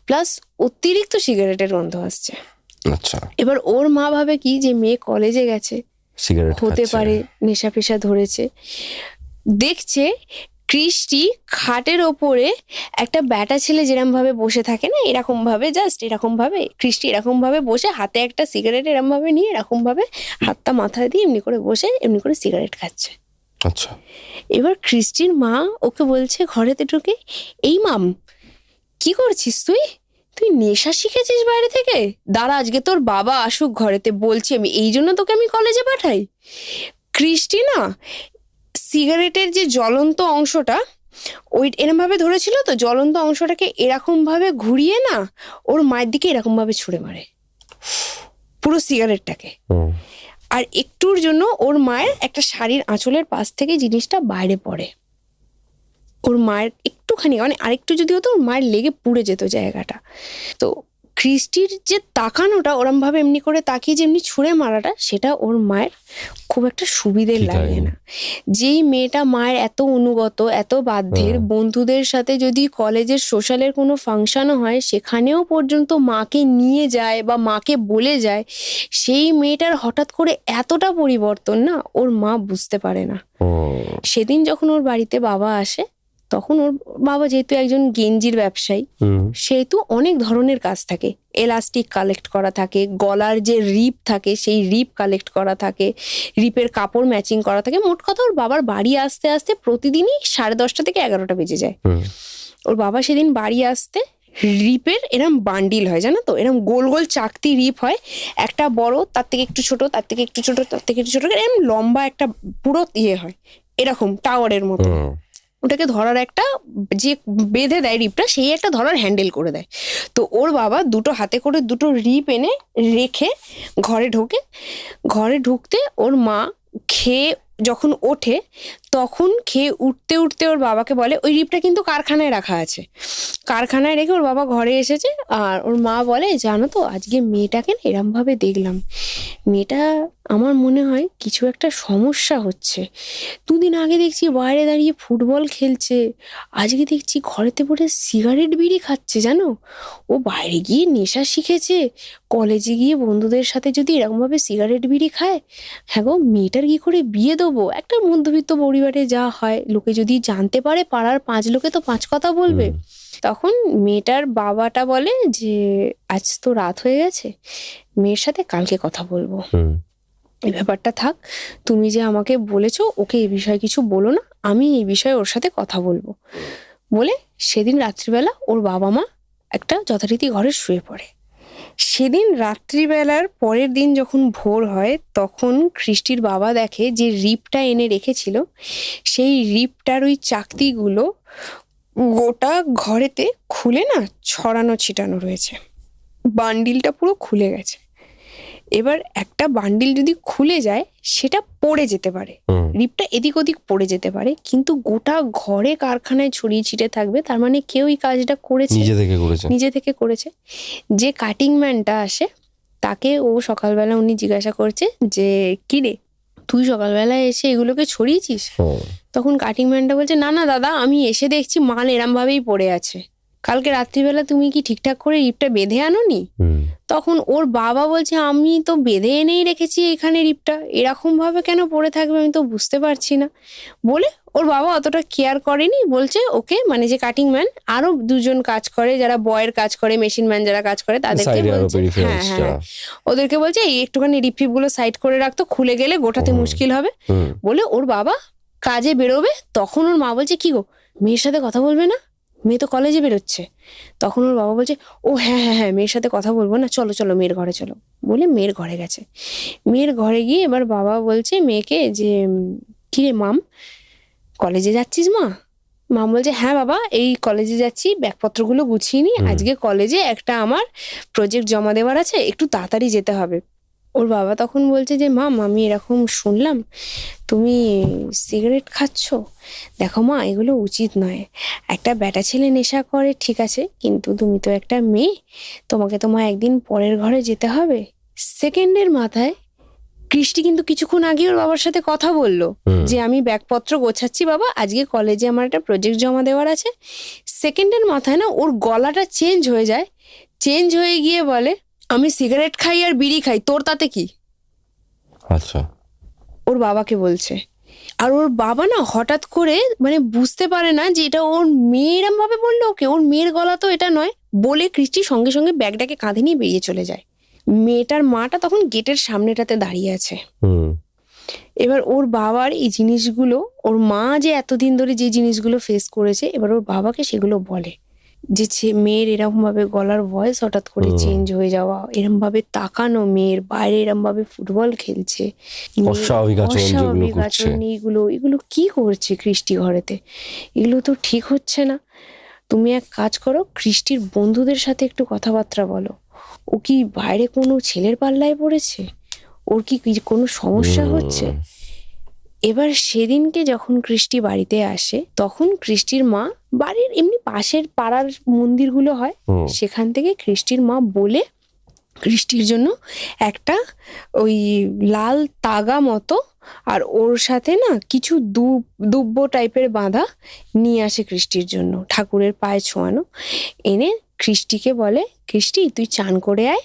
প্লাস অতিরিক্ত সিগারেটের গন্ধ আসছে।
আচ্ছা,
এবার ওর মা ভাবে কি যে মেয়ে কলেজে গেছে,
সিগারেট
হতে
খাচ্ছে।
পারে নেশা পেশা ধরেছে। দেখছে ক্রিস্টি খাটের ওপরে একটা ব্যাটা ছেলে যেরকম ভাবে বসে থাকে না, এরকম ভাবে, জাস্ট এরকম ভাবে ক্রিস্টি এরকম ভাবে বসে, হাতে একটা সিগারেট এরকম ভাবে নিয়ে, এরকম ভাবে হাতটা মাথায় দিয়ে এমনি করে বসে এমনি করে সিগারেট খাচ্ছে।
আচ্ছা,
এবার ক্রিস্টির মা ওকে বলছে ঘরেতে ঢুকে, এই মাম, কি করছিস তুই? তুই নেশা শিখেছিস বাইরে থেকে? দাঁড়া, আজকে তোর বাবা আসুক ঘরেতে, বলছি আমি, এই জন্য তোকে আমি কলেজে পাঠাই। ক্রিস্টি না সিগারেটের যে জ্বলন্ত অংশটা, ওই এরকম ভাবে ধরেছিল, তো জ্বলন্ত অংশটাকে এরকম ভাবে ঘুরিয়ে না ওর মায়ের দিকে এরকম ভাবে ছুঁড়ে মারে পুরো সিগারেটটাকে।
হুম,
আর একটুর জন্য ওর মায়ের একটা শাড়ির আঁচলের পাশ থেকে জিনিসটা বাইরে পড়ে। ওর মায়ের একটুখানি, মানে আরেকটু যদি হতো ওর মায়ের লেগে পুড়ে যেত জায়গাটা। তো ক্রিস্টির যে তাকানোটা, ওরম ভাবে এমনি করে তাকিয়ে যেমনি ছুঁড়ে মারাটা, সেটা ওর মায়ের খুব একটা সুবিধের
ঠিক
লাগে
লাগে
না। যেই মেয়েটা মায়ের এত অনুগত, এত বাধ্যের, বন্ধুদের সাথে যদি কলেজের সোশ্যালের কোনো ফাংশনও হয় সেখানেও পর্যন্ত মাকে নিয়ে যায় বা মাকে বলে যায়, সেই মেয়েটার হঠাৎ করে এতটা পরিবর্তন না ওর মা বুঝতে পারে না।
হুম,
সেদিন যখন ওর বাড়িতে বাবা আসে, তখন ওর বাবা যেহেতু একজন গেঞ্জির ব্যবসায়ী,
হুম,
সেহেতু অনেক ধরনের কাজ থাকে, এলাস্টিক কালেক্ট করা থাকে, গলার যে রিপ থাকে সেই রিপ কালেক্ট করা থাকে, রিপের কাপড় ম্যাচিং করা থাকে। মোট কথা ওর বাবার বাড়ি আসতে আসতে প্রতিদিনই 10:30 থেকে 11টা বেজে যায়।
হুম,
ওর বাবা সেদিন বাড়ি আসতে রিপের এরম বান্ডিল হয়, জানো তো, এরম গোল গোল চাকতি রিপ হয়, একটা বড়, তার থেকে একটু ছোট, তার থেকে একটু ছোট, তার থেকে একটু ছোট, এরম লম্বা একটা পুরো হয়, এরকম টাওয়ারের মতো।
হুম,
ওটাকে ধরার একটা, যে বেঁধে দেয় রিপটা, সেই একটা ধরার হ্যান্ডেল করে দেয়। তো ওর বাবা দুটো হাতে করে দুটো রিপ এনে রেখে ঘরে ঢোকে। ঘরে ঢুকতে ওর মা খেয়ে যখন ওঠে, তখন খেয়ে উঠতে উঠতে ওর বাবাকে বলে, ওই রিপটা কিন্তু কারখানায় রাখা আছে। কারখানায় রেখে ওর বাবা ঘরে এসেছে, আর ওর মা বলে, জানো তো আজকে মেয়েটাকে না এরম ভাবে দেখলাম, মেয়েটা আমার মনে হয় কিছু একটা সমস্যা হচ্ছে। 2 দিন আগে দেখছি বাইরে দাঁড়িয়ে ফুটবল খেলছে, আজকে দেখছি ঘরেতে বসে সিগারেট বিড়ি খাচ্ছে, জানো। ও বাইরে গিয়ে নেশা শিখেছে, কলেজে গিয়ে বন্ধুদের সাথে যদি এরকমভাবে সিগারেট বিড়ি খায়, হ্যাঁ গো, মেয়েটার কি করে বিয়ে দেবো? একটা মধ্যবিত্ত পরিবারে যা হয়, লোকে যদি জানতে পারে, পাড়ার 5 লোকে তো 5 কথা বলবে। তখন মেয়েটার বাবাটা বলে যে, আজ তো রাত হয়ে গেছে, মেয়ের সাথে কালকে কথা বলবো,
হুম,
এই ব্যাপারটা থাক, তুমি যে আমাকে বলেছো ওকে এই বিষয়ে কিছু বলো না, আমি এই বিষয়ে ওর সাথে কথা বলবো বলে সেদিন রাত্রিবেলা ওর বাবা মা একটা যথারীতি ঘরে শুয়ে পড়ে। সেদিন রাত্রিবেলার পরের দিন যখন ভোর হয়, তখন ক্রিস্টির বাবা দেখে যে রিপটা এনে রেখেছিল, সেই রিপটার ওই চাকতিগুলো গোটা ঘরেতে খুলে না ছড়ানো ছিটানো রয়েছে, বান্ডিলটা পুরো খুলে গেছে। এবার একটা বান্ডিল যদি খুলে যায়, সেটা পড়ে যেতে পারে,
হুম,
রিপটা এদিক ওদিক পড়ে যেতে পারে, কিন্তু গোটা ঘরে কারখানায় ছড়িয়ে ছিটে থাকবে, তার মানে কেউ এই কাজটা করেছে,
নিজে থেকে করেছে।
নিজে থেকে করেছে। যে কাটিং ম্যানটা আসে, তাকে ও সকালবেলা উনি জিজ্ঞাসা করছে যে, কি রে, তুই সকালবেলা এসে এগুলোকে ছড়িয়েছিস?
হুম,
তখন কাটিং ম্যানটা বলছে, না না দাদা, আমি এসে দেখছি মাল এরম ভাবেই পড়ে আছে, কালকে রাত্রিবেলা তুমি কি ঠিকঠাক করে রিপটা বেঁধে আনোনি?
হুম,
তখন ওর বাবা বলছে, আমি তো বেঁধে এনেই রেখেছি এখানে রিপটা, এরকম ভাবে কেন পড়ে থাকবে আমি তো বুঝতে পারছি না। বলে ওর বাবা অতটা কেয়ার করেনি, বলছে ওকে, মানে যে কাটিং ম্যান, আরো 2জন কাজ করে, যারা বয়ের কাজ করে, মেশিন ম্যান যারা কাজ করে, তাদেরকে
সাইডে আরো
বলছে, হ্যাঁ
peripherals
হ্যাঁ
যারা।
ওদেরকে বলছে এই একটুখানি রিপ গুলো সাইড করে রাখতো, খুলে গেলে গোটাতে মুশকিল হবে।
হুম,
বলে ওর বাবা কাজে বেরোবে, তখন ওর মা বলছে, কি গো মেয়ের সাথে কথা বলবে না? মেয়ে তো কলেজে বেরোচ্ছে। তখন ওর বাবা বলছে, ও হ্যাঁ হ্যাঁ হ্যাঁ, মেয়ের সাথে কথা বলবো না, চলো চলো মেয়ের ঘরে চলো, বলে মেয়ের ঘরে গেছে। মেয়ের ঘরে গিয়ে এবার বাবা বলছে মেয়েকে যে কি রে মাম, কলেজে যাচ্ছিস মা? মাম বলছে, হ্যাঁ বাবা, এই কলেজে যাচ্ছি, ব্যাগপত্রগুলো গুছিয়ে নি, আজকে কলেজে একটা আমার প্রজেক্ট জমা দেওয়ার আছে, একটু তাড়াতাড়ি যেতে হবে। ওর বাবা তখন বলছে যে মাম, আমি এরকম শুনলাম তুমি সিগারেট খাচ্ছ, দেখো মা এগুলো উচিত নয়, একটা ব্যাটা ছেলে নেশা করে ঠিক আছে, কিন্তু তুমি তো একটা মেয়ে, তোমাকে তো মা একদিন পরের ঘরে যেতে হবে। সেকেন্ডের মাথায় কৃষ্টি কিন্তু কিছুক্ষণ আগে ওর বাবার সাথে কথা বললো যে আমি ব্যাগপত্র গোছাচ্ছি বাবা, আজকে কলেজে আমার একটা প্রজেক্ট জমা দেওয়ার আছে। সেকেন্ডের মাথায় না ওর গলাটা চেঞ্জ হয়ে যায়, চেঞ্জ হয়ে গিয়ে বলে, আমি সিগারেট খাই আর বিড়ি খাই, তোর তাতে কি?
আচ্ছা,
ওর বাবাকে বলছে। আর ওর বাবা না হঠাৎ করে মানে বুঝতে পারে না যে এটা ওর মেয়ে এরম ভাবে বললো ওকে, ওর মেয়ের গলা তো এটা নয়, বলে কৃষ্টি সঙ্গে সঙ্গে ব্যাগটাকে কাঁধে নিয়ে বেরিয়ে চলে যায়। মেয়েটার মাটা তখন গেটের সামনেটাতে দাঁড়িয়ে আছে। এবার ওর বাবার এই জিনিসগুলো, ওর মা যে এতদিন ধরে যে জিনিসগুলো ফেস করেছে, এবার ওর বাবাকে সেগুলো বলে যে মেয়ের এরকম ভাবে গলার ভয়েস হঠাৎ করে চেঞ্জ হয়ে যাওয়া, এরম ভাবে তাকানো, মেয়ের বাইরে এরম ভাবে ফুটবল খেলছে,
অস্বাভাবিক
আচরণ, এগুলো কি করছে কৃষ্টি ঘরেতে, এগুলো তো ঠিক হচ্ছে না। তুমি এক কাজ করো, কৃষ্টির বন্ধুদের সাথে একটু কথাবার্তা বলো, ও কি বাইরে কোনো ছেলের পাল্লায় পড়েছে, ওর কি কোনো সমস্যা হচ্ছে। এবার সেদিনকে যখন কৃষ্টি বাড়িতে আসে, তখন কৃষ্টির মা বাড়ির এমনি পাশের পাড়ার মন্দিরগুলো হয়, সেখান থেকে কৃষ্টির মা বলে কৃষ্টির জন্য একটা ওই লাল তাগা মতো আর ওর সাথে না কিছু দুব্বো টাইপের বাঁধা নিয়ে আসে কৃষ্টির জন্য, ঠাকুরের পায়ে ছোঁয়ানো। এনে কৃষ্টিকে বলে, কৃষ্টি তুই চান করে আয়,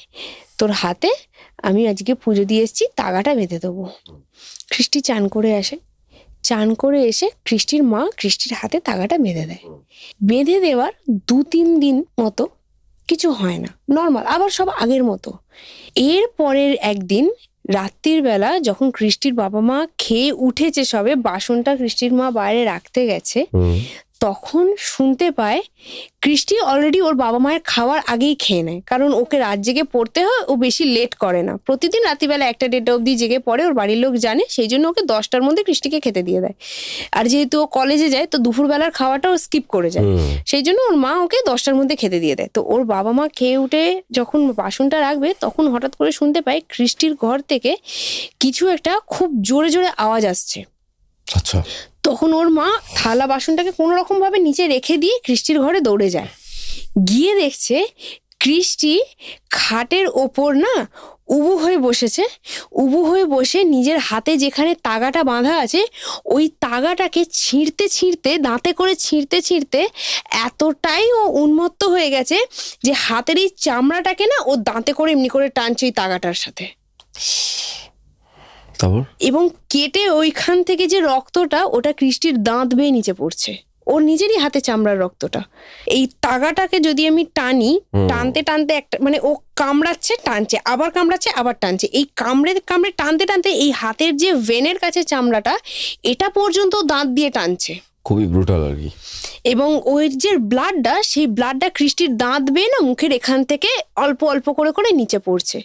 তোর হাতে আমি আজকে পুজো দিয়ে এসেছি, তাগাটা বেঁধে দেবো। কৃষ্টি চান করে আসে, চান করে এসে কৃষ্টির মা কৃষ্টির হাতে তাগাটা বেঁধে দেয়। বেঁধে দেওয়ার 2-3 দিন মতো কিছু হয় না, নর্মাল, আবার সব আগের মতো। এর পরের একদিন রাত্রির বেলা যখন কৃষ্টির বাবা মা খেয়ে উঠেছে সবে, বাসনটা কৃষ্টির মা বাইরে রাখতে গেছে, তখন শুনতে পায় কৃষ্টি অলরেডি ওর বাবা মায়ের খাওয়ার আগেই খেয়ে নেয়, কারণ ওকে রাত জেগে পড়তে হয়, ও বেশি লেট করে না, প্রতিদিন রাত্রিবেলা 1টা-1:30 অবধি জেগে পড়ে, ওর বাড়ির লোক জানে, সেই জন্য ওকে 10টার মধ্যে কৃষ্টিকে খেতে দিয়ে দেয়। আর যেহেতু ও কলেজে যায়, তো দুপুরবেলার খাওয়াটা ও স্কিপ করে যায়, সেই জন্য ওর মা ওকে 10টার মধ্যে খেতে দিয়ে দেয়। তো ওর বাবা মা খেয়ে উঠে যখন বাসনটা রাখবে, তখন হঠাৎ করে শুনতে পায় কৃষ্টির ঘর থেকে কিছু একটা খুব জোরে জোরে আওয়াজ আসছে।
আচ্ছা,
তখন ওর মা থালা বাসনটাকে কোনো রকম ভাবে নিচে রেখে দিয়ে কৃষ্টির ঘরে দৌড়ে যায়, গিয়ে দেখছে কৃষ্টি খাটের ওপর না উবু হয়ে বসেছে, উবু হয়ে বসে নিজের হাতে যেখানে তাগাটা বাঁধা আছে, ওই তাগাটাকে ছিঁড়তে ছিঁড়তে, দাঁতে করে ছিঁড়তে ছিঁড়তে এতটাই ও উন্মত্ত হয়ে গেছে যে হাতের এই চামড়াটাকে না ও দাঁতে করে এমনি করে টানছে ওই তাগাটার সাথে, এবং কেটে ওইখান থেকে যে রক্তটা, ওটা কৃষ্টির দাঁত বেয়ে নিচে পড়ছে, ওর নিজেরই হাতে চামড়ার রক্তটা। এই তাগাটাকে যদি আমি টানি, টানতে টানতে একটা মানে ও কামড়াচ্ছে, টানছে, আবার কামড়াচ্ছে, আবার টানছে, এই কামড়ে কামড়ে টানতে টানতে এই হাতের যে ভেনের কাছে চামড়াটা, এটা পর্যন্ত দাঁত দিয়ে টানছে।
খুবই ব্রুটাল আর কি।
এবং ওই যে ব্লাডটা, সেই ব্লাডটা কৃষ্টির দাঁত বেয়ে না মুখের এখান থেকে অল্প অল্প করে করে নিচে পড়ছে।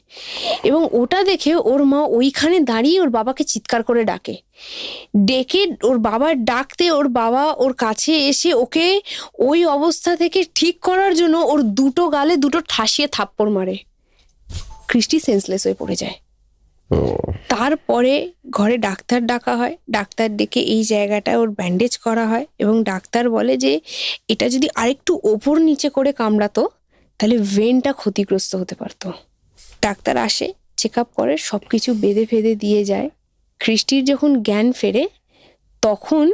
এবং ওটা দেখে ওর মা ওইখানে দাঁড়িয়ে ওর বাবাকে চিৎকার করে ডাকে, ডেকে ওর বাবার ডাকতে ওর বাবা ওর কাছে এসে ওকে ওই অবস্থা থেকে ঠিক করার জন্য ওর দুটো গালে দুটো ঠাসিয়ে থাপ্পড় মারে, কৃষ্টি সেন্সলেস হয়ে পড়ে যায়। তারপরে ঘরে ডাক্তার ডাকা হয়, ডাক্তার ডেকে এই জায়গাটা ওর ব্যান্ডেজ করা হয়, এবং ডাক্তার বলে যে এটা যদি আরেকটু ওপর নিচে করে কামড়াতো তাহলে ভেনটা ক্ষতিগ্রস্ত হতে পারতো। ডাক্তার আসে, চেক আপ করে, সবকিছু বেঁধে ফেঁধে দিয়ে যায়। কৃষ্টির যখন জ্ঞান ফেরে, তখন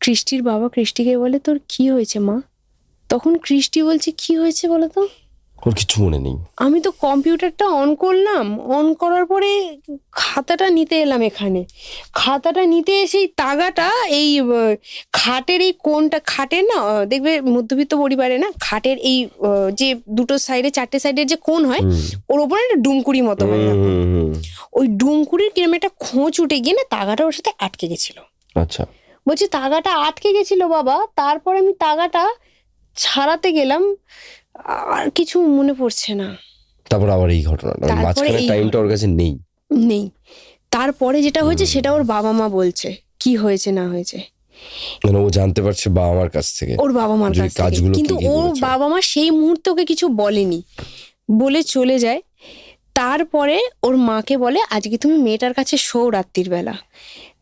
কৃষ্টির বাবা কৃষ্টিকে বলে, তোর কি হয়েছে মা? তখন কৃষ্টি বলছে, কি হয়েছে বলো তো?
ওর কিছু মনে নেই।
আমি তো কম্পিউটারটা অন করলাম, অন করার পরে খাতাটা নিতে এলাম, এখানে খাতাটা নিতে এসেই তাগাটা এই খাটের এই কোণটা, খাটের না দেখবে মধ্যবিত্ত পরিবারে না খাটের এই যে দুটো সাইডে 4টে সাইডের যে কোণ হয়, ওর ওপরে একটা ডুমকুড়ি মতো হয়, ওই ডুমকুড়ির কিরম একটা খোঁচ উঠে গিয়ে না তাগাটা ওর সাথে আটকে গেছিল।
আচ্ছা,
বলছে তাগাটা আটকে গেছিল বাবা, তারপরে আমি তাগাটা ছাড়াতে গেলাম, আর কিছু মনে পড়ছে না।
তারপর আবার এই ঘটনাটা,
তারপরে
মাঝখানে
এই
টাইমটা ওর কাছে নেই।
নেই। তারপরে যেটা হয়েছে সেটা ওর বাবা মা বলছে কি হয়েছে না হয়েছে,
মানে ও জানতে পারছে বাবা মার কাছ থেকে
ওর বাবা মার
যে
কাছ থেকে,
কাজগুলো
কিন্তু
কি কি
ওর
করেছে।
বাবা মা সেই মুহূর্তে ওকে কিছু বলেনি, বলে চলে যায়। তারপরে ওর মাকে বলে আজকে তুমি মেয়েটার কাছে শো রাত্রির বেলা,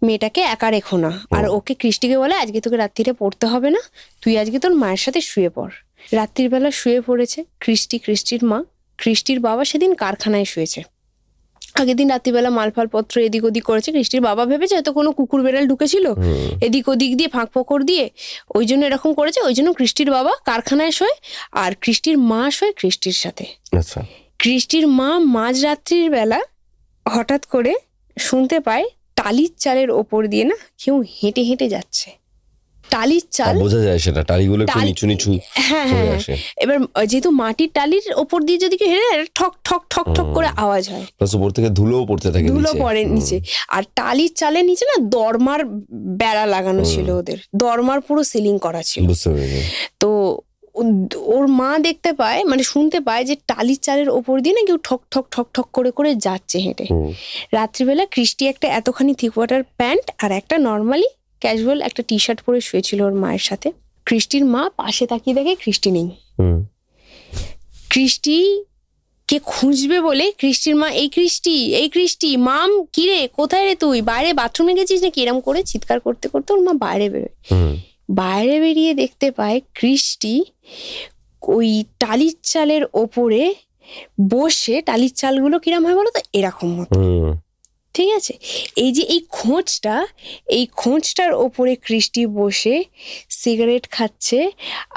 মেয়েটাকে একা রেখো না। আর ওকে কৃষ্টিকে বলে আজকে তোকে রাত্রিরে পড়তে হবে না, তুই আজকে তোর মায়ের সাথে শুয়ে পড়। রাত্রির বেলা শুয়ে পড়েছে কৃষ্টির মা। কৃষ্টির বাবা সেদিন কারখানায় শুয়েছে। আগের দিন রাত্রিবেলা মালফাল পত্র এদিক ওদিক করেছে। কৃষ্টির বাবা ভেবেছে হয়তো কোনো কুকুর বেড়াল ঢুকেছিল এদিক ওদিক দিয়ে, ফাঁক ফোকর দিয়ে, ওই জন্য এরকম করেছে। ওই জন্য কৃষ্টির বাবা কারখানায় শোয়, আর কৃষ্টির মা শোয় কৃষ্টির সাথে।
আচ্ছা।
কৃষ্টির মা মাঝরাত্রির বেলা হঠাৎ করে শুনতে পায় টালির চালের ওপর দিয়ে না কেউ হেঁটে হেঁটে যাচ্ছে। টালির চাল,
বোঝা যায় সেটা, টালিগুলো একটু নিচু নিচু
হ্যাঁ
হয়ে
হ্যাঁ,
আসে।
এবার যেহেতু মাটির টালির ওপর দিয়ে যদি কেউ হেঁটে ঠক ঠক ঠক ঠক করে আওয়াজ হয়,
প্লাস উপর থেকে ধুলোও পড়তে থাকে,
ধুলো পড়ে নিচে। আর টালির চালের নিচে না দরমার বেড়া লাগানো ছিল ওদের, দরমার পুরো সিলিং করা ছিল।
বুঝতে পেরেছি।
তো ওর মা দেখতে পায়, মানে শুনতে পায় যে টালির চালের ওপর দিয়ে না কেউ ঠক ঠক ঠক ঠক করে করে যাচ্ছে হেঁটে। রাত্রিবেলা কৃষ্টি একটা এতখানি থিক ওয়াটার প্যান্ট আর একটা নর্মালি ক্যাজুয়াল একটা টি শার্ট পরে শুয়েছিল ওর মায়ের সাথে। কৃষ্টির মা পাশে তাকিয়ে দেখে কৃষ্টি নেই। কৃষ্টি কে খুঁজবে বলে কৃষ্টির মা এই কৃষ্টি মাম কিরে কোথায় রে তুই, বাইরে বাথরুমে গেছিস নাকি, এরম করে চিৎকার করতে করতে ওর মা বাইরে বেরোয়। বাইরে বেরিয়ে দেখতে পায় কৃষ্টি ওই টালির চালের ওপরে বসে, টালির চালগুলো কিরম হয় বলো তো, এরকম মতো, ঠিক আছে। এই যে এই খোঁজটার ওপরে কৃষ্টি বসে সিগারেট খাচ্ছে,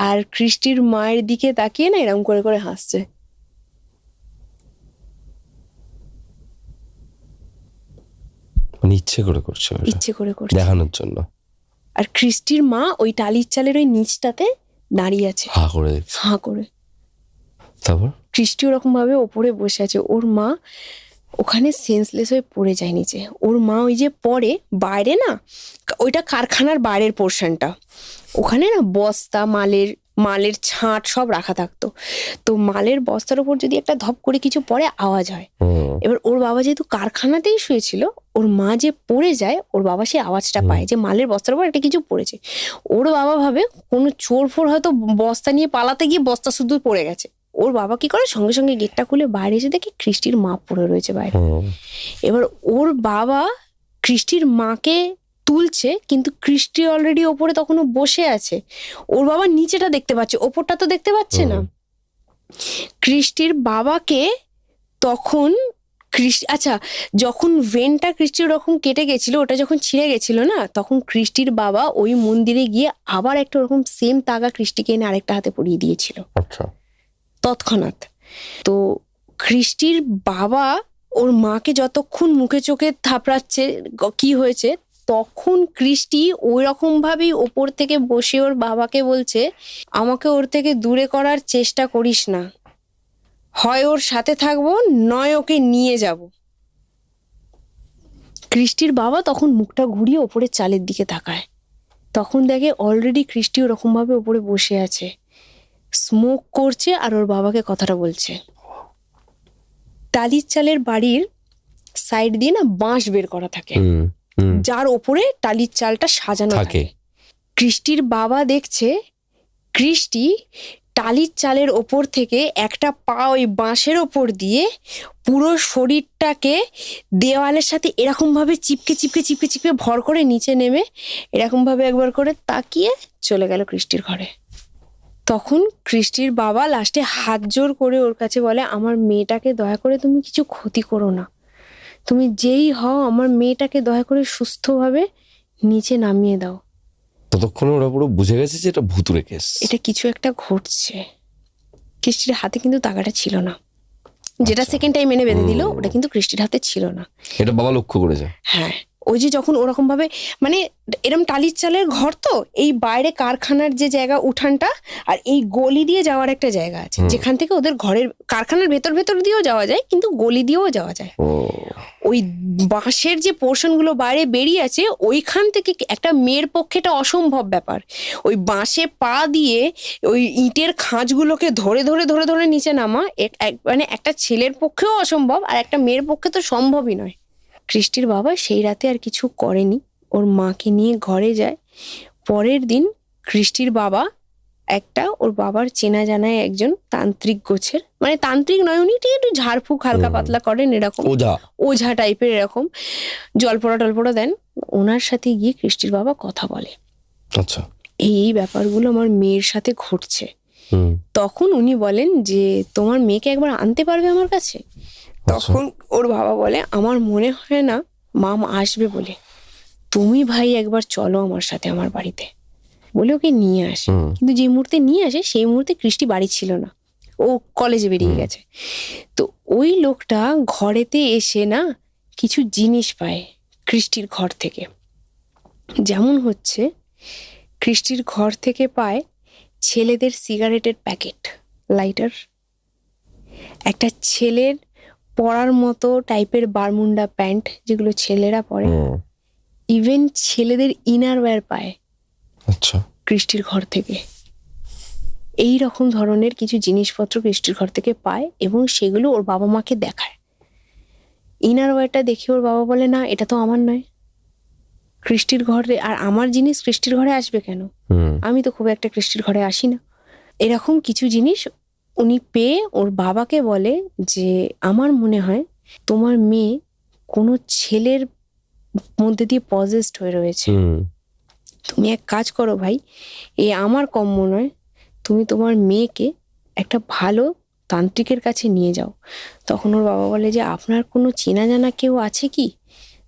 আর কৃষ্টির মায়ের দিকে তাকিয়ে না এরম করে করে হাসছে।
ইচ্ছে করে করছে,
ইচ্ছে করে করছে
দেখানোর জন্য।
আর কৃষ্টির মা ওই টালির চালের ওই নিচটাতে দাঁড়িয়ে আছে
হা করে।
হাঁ করে।
তারপর
কৃষ্টি ওরকম ভাবে ওপরে বসে আছে, ওর মা ওখানে সেন্সলেস হয়ে পড়ে যায় নিচে। ওর মা ওই যে পরে বাইরে না, ওইটা কারখানার বাইরের পোর্শনটা, ওখানে না বস্তা মালের ছাঁট সব রাখা থাকতো। তো মালের বস্তার উপর যদি একটা ধপ করে কিছু পড়ে আওয়াজ হয়। এবার ওর বাবা যেহেতু কারখানাতেই শুয়েছিল, ওর মা যে পড়ে যায়, ওর বাবা সেই আওয়াজটা পায় যে মালের বস্তার উপর একটা কিছু পড়েছে। ওর বাবা ভাবে কোনো চোর ফোর হয়তো বস্তা নিয়ে পালাতে গিয়ে বস্তা শুধু পড়ে গেছে। ওর বাবা কি করে, সঙ্গে সঙ্গে গেটটা খুলে বাইরে এসে দেখে কৃষ্টির মা পড়ে রয়েছে বাইরে। এবার ওর বাবা কৃষ্টির মাকে তুলছে, কিন্তু কৃষ্টি অলরেডি ওপরে তখনও বসে আছে। ওর বাবা নিচেটা দেখতে পাচ্ছে, ওপরটা তো দেখতে পাচ্ছে না। কৃষ্টির বাবাকে তখন আচ্ছা, যখন ভেনটা কৃষ্টির ওরকম কেটে গেছিল, ওটা যখন ছিঁড়ে গেছিল না, তখন কৃষ্টির বাবা ওই মন্দিরে গিয়ে আবার একটা ওরকম সেম তাগা কৃষ্টিকে এনে আরেকটা হাতে পরিয়ে দিয়েছিল তৎক্ষণাৎ। তো কৃষ্টির বাবা ওর মাকে যতক্ষণ মুখে চোখে থাপড়াচ্ছে কি হয়েছে, তখন কৃষ্টি ওই রকম ভাবেই ওপর থেকে বসে ওর বাবাকে বলছে, আমাকে ওর থেকে দূরে করার চেষ্টা করিস না, হয় ওর সাথে থাকবো নয় ওকে নিয়ে যাব। কৃষ্টির বাবা তখন মুখটা ঘুরিয়ে ওপরে চালের দিকে তাকায়, তখন দেখে অলরেডি কৃষ্টি ওরকম ভাবে ওপরে বসে আছে, স্মোক করছে, আর ওর বাবাকে কথাটা বলছে। টালির চালের বাড়ির সাইড দিয়ে না বাঁশ বের করা থাকে, যার ওপরে টালির চালটা সাজানো থাকে। কৃষ্টির বাবা দেখছে কৃষ্টি টালির চালের ওপর থেকে একটা পা ওই বাঁশের ওপর দিয়ে পুরো শরীরটাকে দেওয়ালের সাথে এরকম ভাবে চিপকে চিপকে চিপকে চিপকে ভর করে নিচে নেমে এরকম ভাবে একবার করে তাকিয়ে চলে গেল কৃষ্টির ঘরে। তখন কৃষ্টির বাবা লাস্টে হাত জোর করে ওর কাছে বলে, আমার মেয়েটাকে দয়া করে তুমি কিছু ক্ষতি করো না, তুমি যেই হও আমার মেয়েটাকে দয়া করে সুস্থভাবে নিচে নামিয়ে দাও।
ততক্ষণে ওরা পুরো বুঝে গেছে যে এটা ভুতুরে কেস, এটা
কিছু একটা ঘটছে। কৃষ্টির হাতে কিন্তু তাগাটা ছিল না, যেটা সেকেন্ড টাইম এনে বেঁধে দিল ওটা কিন্তু কৃষ্টির হাতে ছিল না।
এটা বাবা লক্ষ্য করেছে।
হ্যাঁ, ওই যে যখন ওরকম ভাবে মানে এরম টালির চালের ঘর, তো এই বাইরে কারখানার যে জায়গা উঠানটা আর এই গলি দিয়ে যাওয়ার একটা জায়গা আছে, যেখান থেকে ওদের ঘরের কারখানার ভেতর ভেতর দিয়েও যাওয়া যায়, কিন্তু গলি দিয়েও যাওয়া যায়। ওই বাঁশের যে পোর্শন গুলো বাইরে বেরিয়ে আছে, ওইখান থেকে একটা মেয়ের পক্ষে এটা অসম্ভব ব্যাপার। ওই বাঁশে পা দিয়ে ওই ইটের খাঁজগুলোকে ধরে ধরে ধরে ধরে নিচে নামা মানে একটা ছেলের পক্ষেও অসম্ভব, আর একটা মেয়ের পক্ষে তো সম্ভবই নয়। কৃষ্টির বাবা সেই রাতে আর কিছু করেনি, ওর মাকে নিয়ে ঘরে যায়। পরের দিন কৃষ্টির বাবা ওর বাবার চেনা জানায় একজন তান্ত্রিক গোছের, মানে তান্ত্রিক নয়, উনি একটু ঝাড়ফুঁক হালকা পাতলা করেন, এরকম ওঝা টাইপের, এরকম জলপড়া টলপড়া দেন। ওনার সাথে গিয়ে কৃষ্টির বাবা কথা বলে,
আচ্ছা
এই ব্যাপারগুলো আমার মেয়ের সাথে ঘটছে। তখন উনি বলেন যে তোমার মেয়েকে একবার আনতে পারবে আমার কাছে? তখন ওর বাবা বলে আমার মনে হয় না মাম আসবে বলে, তুমি ভাই একবার চলো আমার সাথে আমার বাড়িতে, বলে ওকে নিয়ে আসে। কিন্তু যে মুহূর্তে নিয়ে আসে সেই মুহূর্তে কৃষ্টি বাড়ি ছিল না, ও কলেজে বেরিয়ে গেছে। তো ওই লোকটা ঘরেতে এসে না কিছু জিনিস পায় কৃষ্টির ঘর থেকে। যেমন হচ্ছে কৃষ্টির ঘর থেকে পায় ছেলেদের সিগারেটের প্যাকেট, লাইটার, একটা ছেলের পরার মতো টাইপের বারমুন্ডা প্যান্ট যেগুলো ছেলেরা পরে, ইভেন ছেলেদের ইনার ওয়্যার পায়
আচ্ছা
কৃষ্টির ঘর থেকে। এই রকম ধরনের কিছু জিনিসপত্র কৃষ্টির ঘর থেকে পায় এবং সেগুলো ওর বাবা মাকে দেখায়। ইনার ওয়্যারটা দেখে ওর বাবা বলে না এটা তো আমার নয়, কৃষ্টির ঘরে, আর আমার জিনিস কৃষ্টির ঘরে আসবে কেন, আমি তো খুব একটা কৃষ্টির ঘরে আসি না। এরকম কিছু জিনিস উনি পেয়ে ওর বাবাকে বলে যে আমার মনে হয় তোমার মেয়ে কোনো ছেলের মধ্যে দিয়ে পজেসড হয়ে রয়েছে, তুমি এক কাজ করো ভাই, আমার কম্য নয়, তুমি তোমার মেয়েকে একটা ভালো তান্ত্রিকের কাছে নিয়ে যাও। তখন ওর বাবা বলে যে আপনার কোনো চেনা জানা কেউ আছে কি?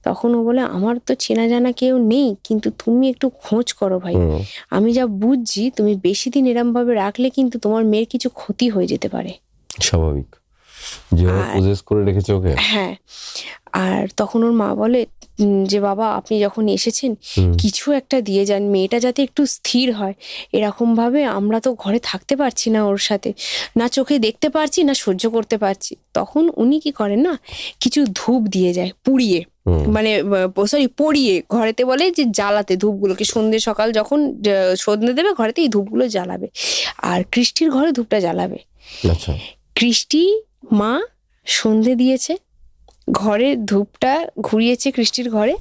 তখন ও বলে আমার তো চেনা জানা কেউ নেই, কিন্তু তুমি একটু খোঁজ করো ভাই, আমি যা বুঝছি তুমি বেশি দিন এরম ভাবে রাখলে কিন্তু তোমার মেয়ের কিছু ক্ষতি হয়ে যেতে পারে।
স্বাভাবিক, যেভাবে প্রসেস করে রেখেছে ওকে।
হ্যাঁ, আর তখন ওর মা বলে যে বাবা আপনি যখন এসেছেন কিছু একটা দিয়ে যান, মেয়েটা যাতে একটু স্থির হয়। এরকম ভাবে আমরা তো ঘরে থাকতে পারছি না, ওর সাথে না চোখে দেখতে পারছি না সহ্য করতে পারছি। তখন উনি কি করেন না, কিছু ধূপ দিয়ে যায় পুড়িয়ে, মানে সরি পড়িয়ে, ঘরেতে বলে যে জ্বালাতে ধূপগুলোকে, সন্ধ্যে সকাল যখন সন্ধ্যে দেবে ঘরেতে এই ধূপগুলো জ্বালাবে, আর কৃষ্টির ঘরে ধূপটা জ্বালাবে।
আচ্ছা,
কৃষ্টি মা সন্ধে দিয়েছে, ঘরে ধূপটা ঘুরিয়েছে কৃষ্টির ঘরে,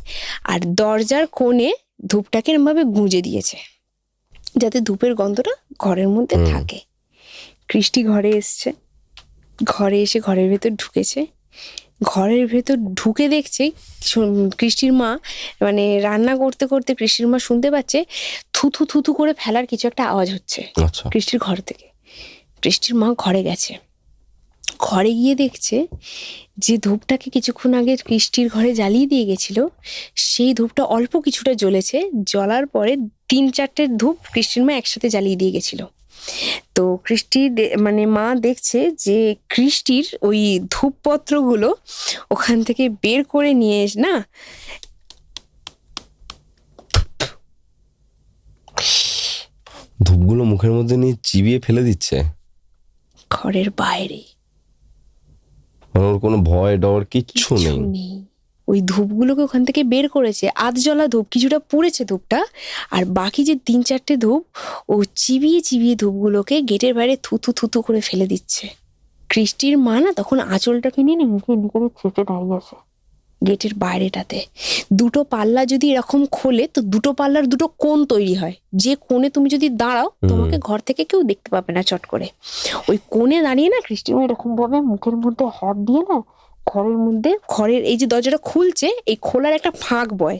আর দরজার কোণে ধূপটাকে এরমভাবে গুঁজে দিয়েছে যাতে ধূপের গন্ধটা ঘরের মধ্যে থাকে। কৃষ্টি ঘরে এসছে, ঘরে এসে ঘরের ভেতর ঢুকেছে, ঘরের ভেতর ঢুকে দেখছে কৃষ্টির মা, মানে রান্না করতে করতে কৃষ্টির মা শুনতে পাচ্ছে থুথু থুথু করে ফেলার কিছু একটা আওয়াজ হচ্ছে কৃষ্টির ঘর থেকে। কৃষ্টির মা ঘরে গেছে, ঘরে গিয়ে দেখছে যে ধূপটাকে কিছুক্ষণ আগে কৃষ্টির ঘরে জ্বালিয়ে দিয়ে গেছিল, সেই ধূপটা অল্প কিছুটা জ্বলেছে, জ্বলার পরে 3-4টে ধূপ কৃষ্টির মা একসাথে জ্বালিয়ে দিয়ে গেছিল। তো কৃষ্টি মানে মা দেখছে যে কৃষ্টির ওই ধূপপত্রগুলো ওখান থেকে বের করে নিয়ে না
ধূপগুলো মুখের মধ্যে নিয়ে চিবিয়ে ফেলে দিচ্ছে
ঘরের বাইরে।
ওর কোনো ভয় ডর কিচ্ছু নেই।
ওই ধূপগুলোকে ওখান থেকে বের করেছে, আধজ্বলা ধূপ, কিছুটা পুড়েছে ধূপটা, আর বাকি যে 3-4টে ধূপ ও চিবিয়ে চিবিয়ে ধূপগুলোকে গেটের বাইরে থুতু থুতু করে ফেলে দিচ্ছে। কৃষ্টির মা না তখন আঁচলটাকে নিয়ে মুখে করে চেপে দাঁড়িয়ে আছে গেটের বাইরেটাতে। 2টো পাল্লা যদি এরকম খোলে তো 2টো পাল্লার 2টো কোণ তৈরি হয়, যে কোণে তুমি যদি দাঁড়াও তোমাকে ঘর থেকে কেউ দেখতে পাবে না চট করে। ওই কোণে দাঁড়িয়ে না কৃষ্টি এরকম ভাবে মুখের মধ্যে হাত দিয়ে না ঘরের মধ্যে, ঘরের এই যে দরজাটা খুলছে এই খোলার একটা ফাঁক বয়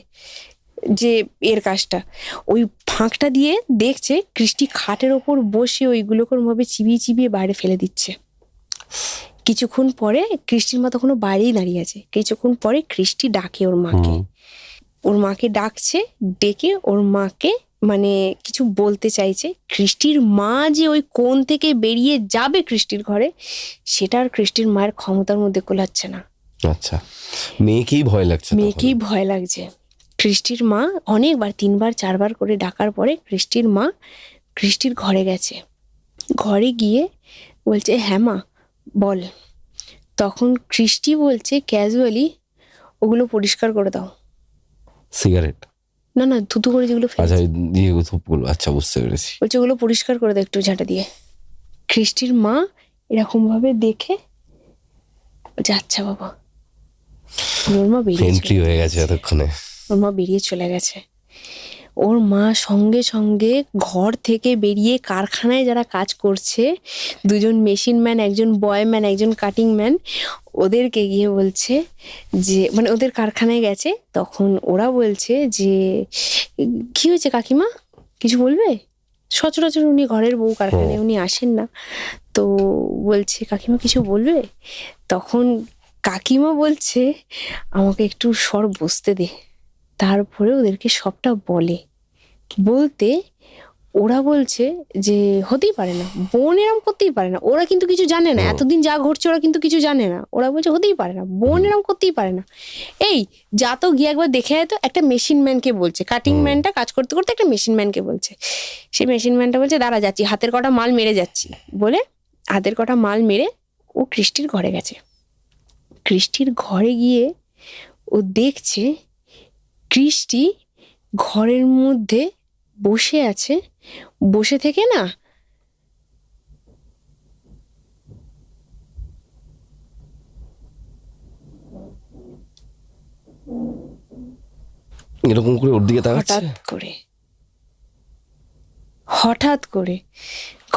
যে এর কাজটা, ওই ফাঁকটা দিয়ে দেখছে কৃষ্টি খাটের ওপর বসে ওইগুলোকে ভাবে চিবিয়ে চিবিয়ে বাইরে ফেলে দিচ্ছে। কিছুক্ষণ পরে কৃষ্টির মা তখনও বাইরেই দাঁড়িয়ে আছে। কিছুক্ষণ পরে কৃষ্টি ডাকে ওর মাকে, ওর মাকে ডাকছে, ডেকে ওর মাকে মানে কিছু বলতে চাইছে। কৃষ্টির মা যে ওই কোণ থেকে বেরিয়ে যাবে কৃষ্টির ঘরে, সেটা আর কৃষ্টির মায়ের ক্ষমতার মধ্যে কোলাচ্ছে না।
আচ্ছা, মেয়েকেই ভয় লাগছে,
মেয়েকেই ভয় লাগছে। কৃষ্টির মা অনেকবার 3বার 4বার করে ডাকার পরে কৃষ্টির মা কৃষ্টির ঘরে গেছে। ঘরে গিয়ে বলছে হ্যাঁ মা বল। তখন কৃষ্টি বলছে ক্যাজুয়ালি ওগুলো পরিষ্কার করে দাও।
সিগারেট?
না না, থুতু করে যেগুলো
আচ্ছা,
ফেলেছে,
দিয়ে ধূপগুলো, আচ্ছা বুঝতে পেরেছি।
বলছে ওগুলো পরিষ্কার করে দাও একটু ঝাঁটা দিয়ে। কৃষ্টির মা এরকম ভাবে দেখে বলছে আচ্ছা বাবা। ওর মা বেরিয়ে
এন্ট্রি হয়ে গেছে এতক্ষণে।
ওর মা বেরিয়ে চলে গেছে। ওর মা সঙ্গে সঙ্গে ঘর থেকে বেরিয়ে কারখানায় যারা কাজ করছে, 2জন মেশিন ম্যান, একজন বয় ম্যান, একজন কাটিং ম্যান, ওদেরকে গিয়ে বলছে যে মানে ওদের কারখানায় গেছে। তখন ওরা বলছে যে কি হয়েছে কাকিমা, কিছু বলবে? সচরাচর উনি ঘরের বউ, কারখানায় উনি আসেন না। তো বলছে কাকিমা কিছু বলবে? তখন কাকিমা বলছে আমাকে একটু সর বসতে দে। তারপরে ওদেরকে সবটা বলতে ওরা বলছে যে হতেই পারে না, বোন এরম করতেই পারে না, ওরা কিন্তু কিছু জানে না, এতদিন যা ঘটছে ওরা কিন্তু কিছু জানে না। ওরা বলছে হতেই পারে না, বোন এরম করতেই পারে না। এই যা তো গিয়ে একবার দেখে আয় তো। একটা মেশিন ম্যানকে বলছে, কাটিং ম্যানটা কাজ করতে করতে একটা মেশিন ম্যানকে বলছে। সেই মেশিন ম্যানটা বলছে দাঁড়া যাচ্ছি, হাতের কটা মাল মেরে যাচ্ছি বলে হাতের কটা মাল মেরে ও কৃষ্টির ঘরে গেছে। কৃষ্টির ঘরে গিয়ে ও দেখছে কৃষ্টি ঘরের মধ্যে বসে আছে। বসে থেকে না
এরকম করে ওর দিকে তাকাচ্ছে।
হঠাৎ করে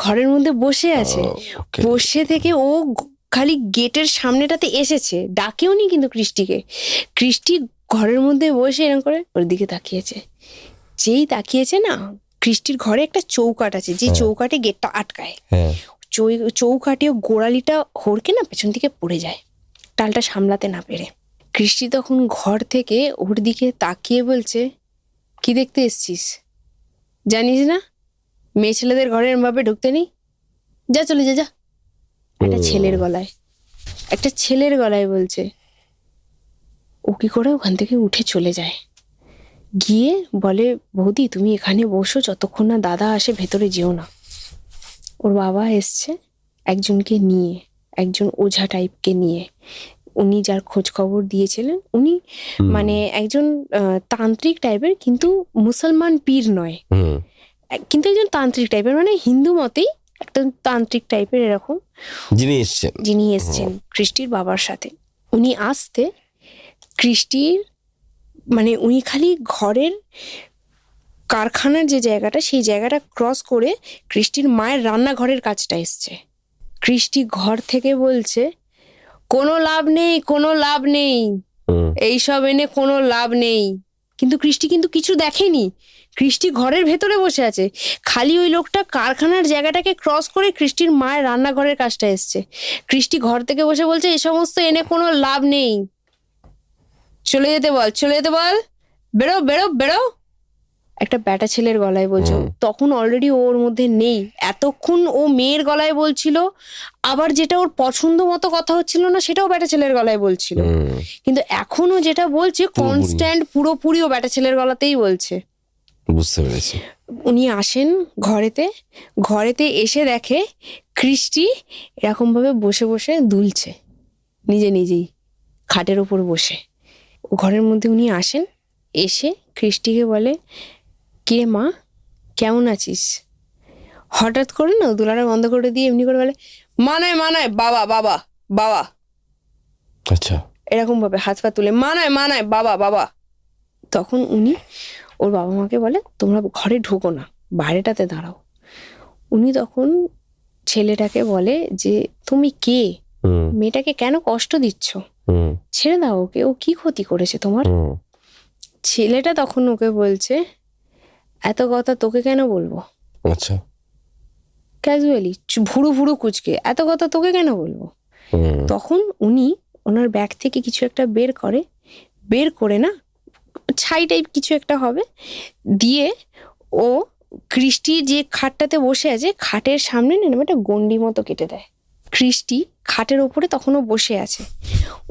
ঘরের মধ্যে বসে আছে।
okay.
বসে থেকে ও খালি গেটের সামনেটাতে এসেছে, ডাকেও নি কিন্তু কৃষ্টিকে। কৃষ্টি ঘরের মধ্যে বসে এরকম করে ওর দিকে তাকিয়েছে। যেই তাকিয়েছে না, কৃষ্টির ঘরে একটা চৌকাঠ আছে, যে চৌকাঠে গেটটা আটকায়। চৌকাঠে গোড়ালিটা হড়কে না পেছন দিকে পড়ে যায়, টালটা সামলাতে না পেরে। কৃষ্টি তখন ঘর থেকে ওর দিকে তাকিয়ে বলছে কি দেখতে এসছিস? জানিস না মেয়ে ছেলেদের ঘরের ভাবে ঢুকতে নেই, যা চলে যা যা। একটা ছেলের গলায় বলছে। ও কি করে ওখান থেকে উঠে চলে যায়, গিয়ে বলে বৌদি তুমি এখানে বসো, যতক্ষণ না দাদা আসে ভেতরে যেও না। ওর বাবা এসছে একজনকে নিয়ে, একজন ওঝা টাইপকে নিয়ে। উনি যার খোঁজ খবর দিয়েছিলেন, উনি মানে একজন তান্ত্রিক টাইপের, কিন্তু মুসলমান পীর নয়, কিন্তু একজন তান্ত্রিক টাইপের, মানে হিন্দু মতেই একটা তান্ত্রিক টাইপের এরকম যিনি এসছেন কৃষ্টির বাবার সাথে। উনি আসতে কৃষ্টির মানে উনি খালি ঘরের কারখানার যে জায়গাটা, সেই জায়গাটা ক্রস করে কৃষ্টির মায়ের রান্নাঘরের কাজটা এসছে। কৃষ্টি ঘর থেকে বলছে কোনো লাভ নেই, এইসব এনে কোনো লাভ নেই। কিন্তু কৃষ্টি কিন্তু কিছু দেখেনি। কৃষ্টি ঘরের ভেতরে বসে আছে, খালি ওই লোকটা কারখানার জায়গাটাকে ক্রস করে কৃষ্টির মায়ের রান্নাঘরের কাজটা এসছে। কৃষ্টি ঘর থেকে বসে বলছে এই সমস্ত এনে কোনো লাভ নেই, চলে যেতে বল, বেরো। একটা ব্যাটা ছেলের গলায় বলছে। তখন অলরেডি ওর মধ্যে নেই, এতক্ষণ ও মেয়ের গলায় বলছিল, আবার যেটা ওর পছন্দ মতো কথা হচ্ছিল না সেটাও ব্যাটা ছেলের গলায় বলছিল। কিন্তু এখনো যেটা বলছে কনস্ট্যান্ট পুরোপুরি ও ব্যাটা ছেলের গলাতেই বলছে।
বুঝতে পেরেছি।
উনি আসেন ঘরেতে এসে দেখে কৃষ্টি এরকম ভাবে বসে বসে দুলছে নিজেই খাটের ওপর বসে। ঘরের মধ্যে উনি আসেন, এসে কৃষ্টিকে বলে কে মা কেমন আছিস? হঠাৎ করে না দুলাটা বন্ধ করে দিয়ে এমনি করে বলে মা নয় বাবা।
আচ্ছা,
এরকম ভাবে হাত পা তুলে মা নয় বাবা। তখন উনি ওর বাবা মাকে বলে তোমরা ঘরে ঢোকো না, বাইরেটাতে দাঁড়াও। উনি তখন ছেলেটাকে বলে যে তুমি কে, মেয়েটাকে কেন কষ্ট দিচ্ছ, ছেড়ে দাও ওকে, ও কি ক্ষতি করেছে তোমার? ছেলেটা তখন ওকে বলছে এত কথা তোকে কেন বলবো?
আচ্ছা,
ক্যাজুয়ালি ভুরু কুচকে, এত কথা তোকে কেন বলবো? তখন উনি ওনার ব্যাগ থেকে কিছু একটা বের করে না ছাই টাইপ কিছু একটা হবে, দিয়ে ও কৃষ্টি যে খাটটাতে বসে আছে খাটের সামনে নেমে একটা গন্ডি মতো কেটে দেয়। কৃষ্টি খাটের ওপরে তখনও বসে আছে।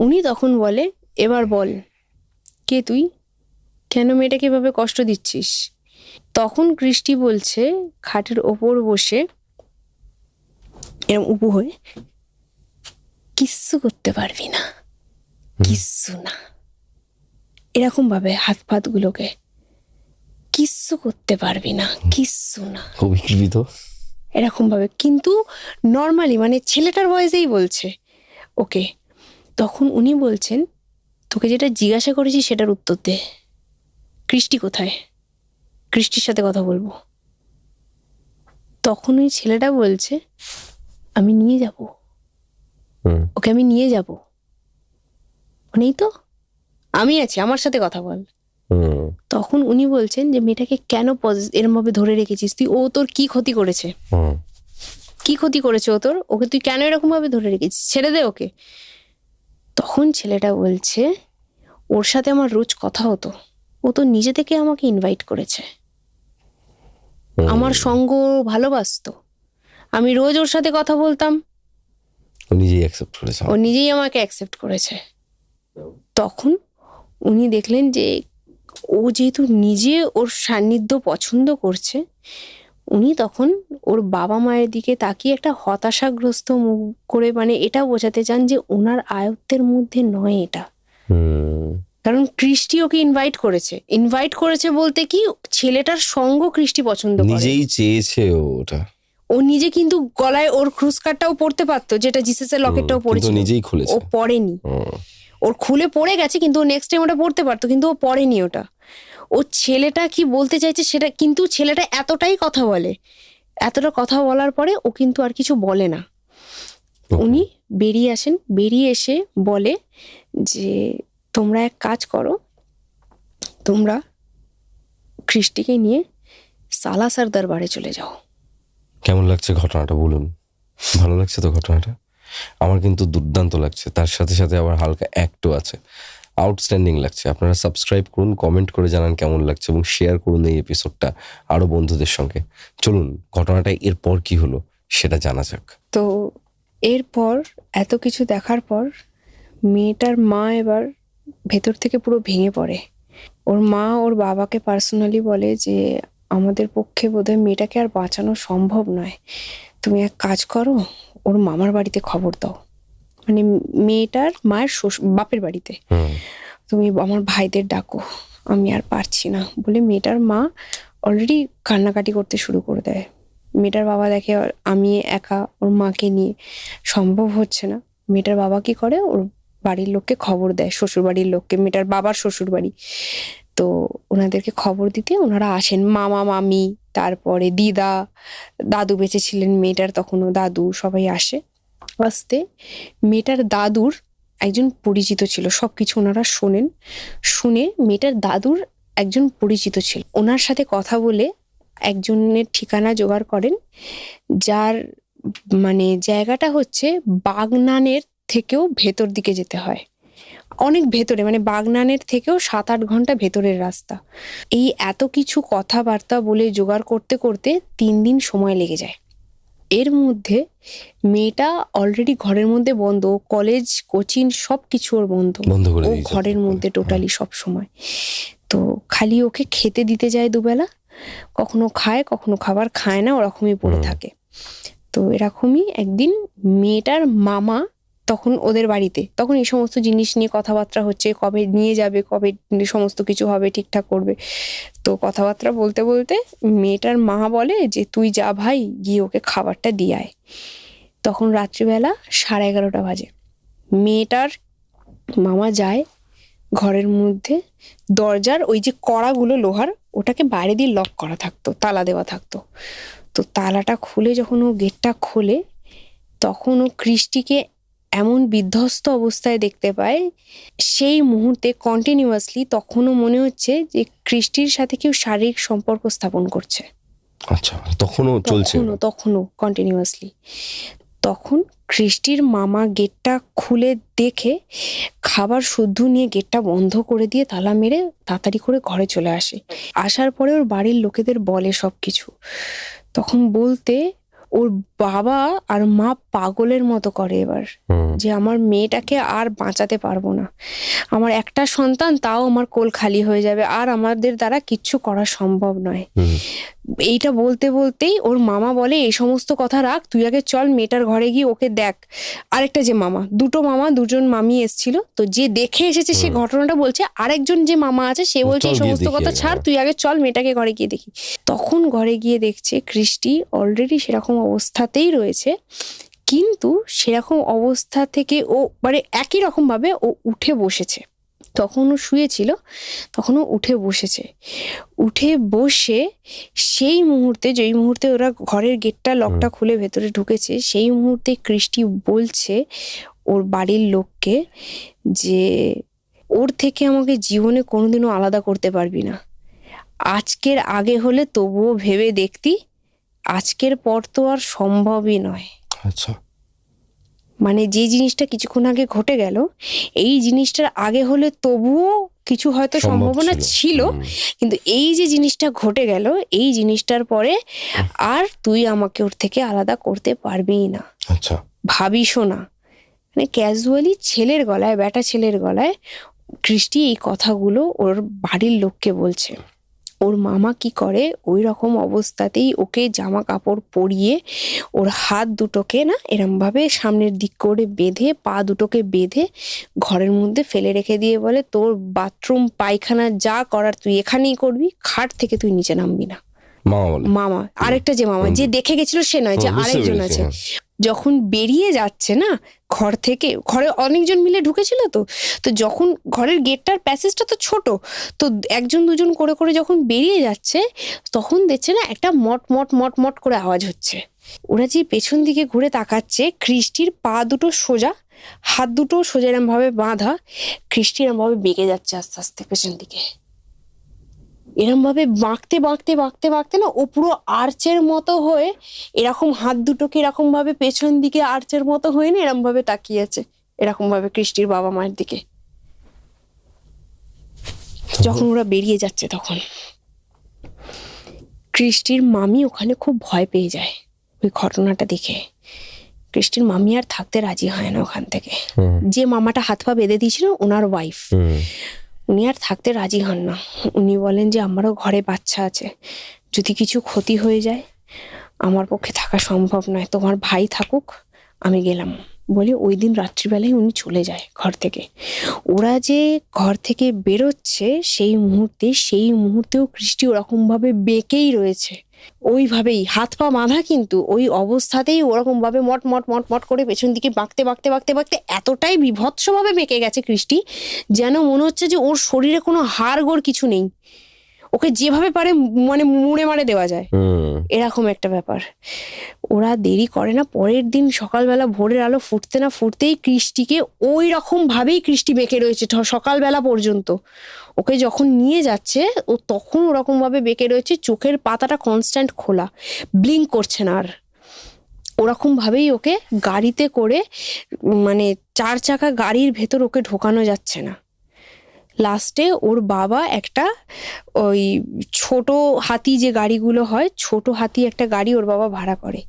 উনি তখন বলে এবার বল কে তুই, কেন মেয়েটাকে এভাবে কষ্ট দিচ্ছিস? তখন কৃষ্টি বলছে খাটের ওপর বসে এরকম উবু হয়ে, কিচ্ছু করতে পারবি না, কিচ্ছু না, এরকম ভাবে হাত ফাত গুলোকে, কিচ্ছু করতে পারবি না, কিচ্ছু না,
খুবই কৃপিত।
এরকম ভাবে, কিন্তু নর্মালি মানে ছেলেটার ভয়েসেই বলছে ওকে। তখন উনি বলছেন, তোকে যেটা জিজ্ঞাসা করেছি সেটার উত্তর দে, কৃষ্টি কোথায়, কৃষ্টির সাথে কথা বলবো। তখন ওই ছেলেটা বলছে, আমি নিয়ে যাব, ওকে আমি নিয়ে যাব, নেই তো, আমি আছি, আমার সাথে কথা বল। তখন উনি বলছেন যে মেয়েটাকে কেন এরম ভাবে ধরে রেখেছিস তুই, ও তোর কি ক্ষতি করেছে, কি ক্ষতি করেছে ও তোর, ওকে তুই কেন এরকম ভাবে ধরে রেখেছিস, ছেড়ে দে ওকে। তখন ছেলেটা বলছে, ওর সাথে আমার রোজ কথা হতো, ও তো নিজে থেকে আমাকে ইনভাইট করেছে, আমার সঙ্গ ভালোবাসতো, আমি রোজ ওর সাথে কথা বলতাম,
ও নিজেই অ্যাকসেপ্ট করেছে।
ও নিজেই আমাকে অ্যাকসেপ্ট করেছে। তখন উনি দেখলেন যে ও যেহেতু নিজে ওর সান্নিধ্য পছন্দ করছে, উনি তখন ওর বাবা মায়ের দিকে তাকিয়ে একটা হতাশাগ্রস্ত মুখ করে মানে এটা বোঝাতে চান যে ওনার আয়ত্তের মধ্যে নয় এটা। কারণ কৃষ্টি ওকে ইনভাইট করেছে বলতে কি, ছেলেটার সঙ্গ কৃষ্টি পছন্দ করে,
নিজেই চেয়েছে ওটা।
ও নিজে কিন্তু গলায় ওর ক্রুজ কার্ডটাও পড়তে পারতো, যেটা জিসাসের লকেটটাও পড়েছিল,
নিজেই খুলেছে,
ও পড়েনি, ওর খুলে পড়ে গেছে কিন্তু ও নেক্সট টাইম ওটা পড়তে পারতো, কিন্তু ও পড়েনি ওটা। ও ছেলেটা কি বলতে চাইছে সেটা, কিন্তু ছেলেটা এতটাই কথা বলে, এতটা কথা বলার পরে ও কিন্তু আর কিছু বলে না। উনি বেরিয়ে আসেন, বেরিয়ে এসে বলে যে তোমরা এক কাজ করো, তোমরা কৃষ্টিকে নিয়ে সালাসার দরবারে চলে যাও।
কেমন লাগছে ঘটনাটা বলুন? ভালো লাগছে তো ঘটনাটা? আমার কিন্তু দুর্দান্ত লাগছে, তার সাথে সাথে আবার হালকা অ্যাক্টও আছে, আউটস্ট্যান্ডিং লাগছে। আপনারা সাবস্ক্রাইব করুন, কমেন্ট করে জানান কেমন লাগছে এবং শেয়ার করুন এই এপিসোডটা আরো বন্ধুদের সঙ্গে। চলুন ঘটনাটা এরপর কি হলো সেটা জানা যাক।
তো এরপর এত কিছু দেখার পর মেয়েটার মা এবার ভেতর থেকে পুরো ভেঙে পড়ে। ওর মা ওর বাবাকে পার্সোনালি বলে যে আমাদের পক্ষে বোধহয় মেয়েটাকে আর বাঁচানো সম্ভব নয়, তুমি এক কাজ করো, ওর মামার বাড়িতে খবর দাও, মানে মেয়েটার মায়ের বাপের বাড়িতে, তুমি আমার ভাইদের ডাকো, আমি আর পারছি না বলে মেয়েটার মা অলরেডি কান্নাকাটি করতে শুরু করে দেয়। মেয়েটার বাবা দেখে আমি একা ওর মাকে নিয়ে সম্ভব হচ্ছে না, মেয়েটার বাবা কি করে, ওর বাড়ির লোককে খবর দেয়, শ্বশুর বাড়ির লোককে, মেয়েটার বাবার শ্বশুর বাড়ি। তো ওনাদেরকে খবর দিতে ওনারা আসেন, মামা মামি, তারপরে দিদা, দাদু বেঁচে ছিলেন মেয়েটার তখনও, দাদু, সবাই আসে। আসতে মেয়েটার দাদুর একজন পরিচিত ছিল, সবকিছু ওনারা শোনেন, শুনে মেয়েটার দাদুর একজন পরিচিত ছিল, ওনার সাথে কথা বলে একজনের ঠিকানা জোগাড় করেন, যার মানে জায়গাটা হচ্ছে বাগনানের থেকেও ভেতর দিকে যেতে হয়, অনেক ভেতরে, মানে বাগনানের থেকেও 7-8 ঘন্টা ভেতরের রাস্তা। এই এত কিছু কথাবার্তা বলে জোগাড় করতে করতে 3 দিন সময় লেগে যায়। এর মধ্যে মেয়েটা অলরেডি ঘরের মধ্যে বন্ধ, কলেজ কোচিং সব কিছু ওর বন্ধ
করে
ও
দিয়েছে
ঘরের মধ্যে টোটালি সব সময়। তো খালি ওকে খেতে দিতে যায় দুবেলা, কখনো খায় কখনো খাবার খায় না, ওরকমই পড়ে থাকে। তো এরকমই একদিন মেয়েটার মামা তখন ওদের বাড়িতে, তখন এই সমস্ত জিনিস নিয়ে কথাবার্তা হচ্ছে, কবে নিয়ে যাবে, কবে সমস্ত কিছু হবে, ঠিকঠাক করবে। তো কথাবার্তা বলতে বলতে মেয়েটার মা বলে যে তুই যা ভাই, গিয়ে ওকে খাবারটা দিয়ে আয়। তখন রাত্রিবেলা 11:30 বাজে, মেয়েটার মামা যায় ঘরের মধ্যে, দরজার ওই যে কড়াগুলো লোহার, ওটাকে বাইরে দিয়ে লক করা থাকতো, তালা দেওয়া থাকতো। তো তালাটা খুলে যখন ও গেটটা খোলে, তখন ও কৃষ্টিকে এমন বিধ্বস্ত অবস্থায় দেখতে পায়, সেই মুহূর্তে কন্টিনিউয়াসলি তখনও মনে হচ্ছে যে কৃষ্টির সাথে কেউ শারীরিক সম্পর্ক স্থাপন করছে।
আচ্ছা, তখনও চলছে?
তখনও কন্টিনিউয়াসলি। তখন কৃষ্টির মামা গেটটা খুলে দেখে খাবার শুদ্ধ নিয়ে গেটটা বন্ধ করে দিয়ে তালা মেরে তাড়াতাড়ি করে ঘরে চলে আসে। আসার পরে ওর বাড়ির লোকেদের বলে সবকিছু। তখন বলতে ওর বাবা আর মা পাগলের মতো করে এবার, যে আমার মেয়েটাকে আর বাঁচাতে পারবো না, আমার একটা সন্তান, তাও আমার কোল খালি হয়ে যাবে, আর আমাদের দ্বারা কিচ্ছু করা সম্ভব নয়। এইটা বলতে বলতেই ওর মামা বলে, এই সমস্ত কথা রাখ, তুই আগে চল মেয়েটার ঘরে গিয়ে ওকে দেখ। আরেকটা যে মামা, দুজন মামি এসেছিল, তো যে দেখে এসেছে সে ঘটনাটা বলছে, আরেকজন যে মামা আছে সে বলছে এই সমস্ত কথা ছাড়, তুই আগে চল মেয়েটাকে ঘরে গিয়ে দেখি। তখন ঘরে গিয়ে দেখছে ক্রিস্টি অলরেডি সেরকম অবস্থাতেই রয়েছে, কিন্তু সেরকম অবস্থা থেকে ও মানে একই রকম ভাবে ও উঠে বসেছে। তখন ও শুয়েছিল, তখন ও উঠে বসেছে। উঠে বসে সেই মুহূর্তে, যেই মুহূর্তে ওরা ঘরের গেটটা লকটা খুলে ভেতরে ঢুকেছে, সেই মুহূর্তে ক্রিস্টি বলছে ওর বাড়ির লোককে যে ওর থেকে আমাকে জীবনে কোনোদিনও আলাদা করতে পারবি না। আজকের আগে হলে তবুও ভেবে দেখতি, আজকের পর তো আর সম্ভবই নয়।
আচ্ছা,
মানে যে জিনিসটা কিছুক্ষণ আগে ঘটে গেল, এই জিনিসটার আগে হলে তবুও কিছু হয়তো সম্ভাবনা ছিল, কিন্তু এই যে জিনিসটা ঘটে গেল, এই জিনিসটার পরে আর তুই আমাকে ওর থেকে আলাদা করতে পারবিই না।
আচ্ছা,
ভাবিসও না। মানে ক্যাজুয়ালি ছেলের গলায়, ব্যাটা ছেলের গলায় ক্রিস্টি এই কথাগুলো ওর বাড়ির লোককে বলছে। ওর মামা কি করে, ওই রকম অবস্থাতেই ওকে জামা কাপড় পরিয়ে ওর হাত দুটোকে না এরম ভাবে সামনের দিক করে বেঁধে, পা দুটোকে বেঁধে ঘরের মধ্যে ফেলে রেখে দিয়ে বলে, তোর বাথরুম পায়খানা যা করার তুই এখানেই করবি, খাট থেকে তুই নিচে নামবি না। মামা, আরেকটা যে মামা যে দেখে গেছিল সে নয়, যে আরেকজন আছে, যখন বেরিয়ে যাচ্ছে না ঘর থেকে, ঘরে অনেকজন মিলে ঢুকেছিল, তো যখন ঘরের গেটটার প্যাসেজটা তো ছোট, তো একজন দুজন করে করে যখন বেরিয়ে যাচ্ছে, তখন দেখছে না একটা মট মট মট মট করে আওয়াজ হচ্ছে। ওরা যে পেছন দিকে ঘুরে তাকাচ্ছে, ক্রিস্টির পা দুটো সোজা, হাত দুটো সোজা এরম ভাবে বাঁধা, ক্রিস্টি এরম ভাবে বেঁকে যাচ্ছে আস্তে আস্তে পেছন দিকে। এরম ভাবে বাঁকতে বাঁকতে বাঁকতে বাঁকতে না ও পুরো আর্চের মতো হয়ে, এরকম হাত দুটোকে এরকম ভাবে পেছন দিকে আর্চের মতো হয়ে না এরম ভাবে তাকিয়ে আছে, এরকম ভাবে ক্রিস্টির বাবা মায়ের দিকে। যখন ওরা বেরিয়ে যাচ্ছে, তখন ক্রিস্টির মামি ওখানে খুব ভয় পেয়ে যায় ওই ঘটনাটা দেখে। ক্রিস্টির মামি আর থাকতে রাজি হয় না ওখান থেকে। যে মামাটা হাত পা বেঁধে দিয়েছিল, ওনার ওয়াইফ, উনি আর থাকতে রাজি হন না। উনি বলেন যে আমারও ঘরে বাচ্চা আছে, যদি কিছু ক্ষতি হয়ে যায় আমার পক্ষে থাকা সম্ভব নয়, তোমার ভাই থাকুক, আমি গেলাম বলে ওই দিন রাত্রিবেলায় উনি চলে যায় ঘর থেকে। ওরা যে ঘর থেকে বেরোচ্ছে সেই মুহূর্তেও ক্রিস্টি ওরকম ভাবে বেঁকেই রয়েছে, ওইভাবেই হাত পা বাঁধা, কিন্তু ওই অবস্থাতেই ওরকম ভাবে মট মট মট মট করে পেছন দিকে বাঁকতে বাঁকতে বাঁকতে বাঁকতে এতটাই বিভৎসভাবে বেঁকে গেছে ক্রিস্টি, যেন মনে হচ্ছে যে ওর শরীরে কোনো হাড় গোড় কিছু নেই, ওকে যেভাবে পারে মানে মুড়ে মারে দেওয়া যায়, এরকম একটা ব্যাপার। ওরা দেরি করে না, পরের দিন সকালবেলা ভোরের আলো ফুটতে না ফুটতেই ক্রিস্টিকে ওই রকম ভাবেই ক্রিস্টি বেঁকে রয়েছে সকালবেলা পর্যন্ত। ওকে যখন নিয়ে যাচ্ছে ও তখন ওরকম ভাবে বেঁকে রয়েছে, চোখের পাতাটা কনস্ট্যান্ট খোলা, ব্লিঙ্ক করছে না আর। ওরকম ভাবেই ওকে গাড়িতে করে, মানে 4 চাকা গাড়ির ভেতর ওকে ঢোকানো যাচ্ছে না। লাস্টে ওর বাবা একটা ওই ছোট হাতি যে গাড়িগুলো হয়, ছোট হাতি একটা গাড়ি ওর বাবা ভাড়া করে,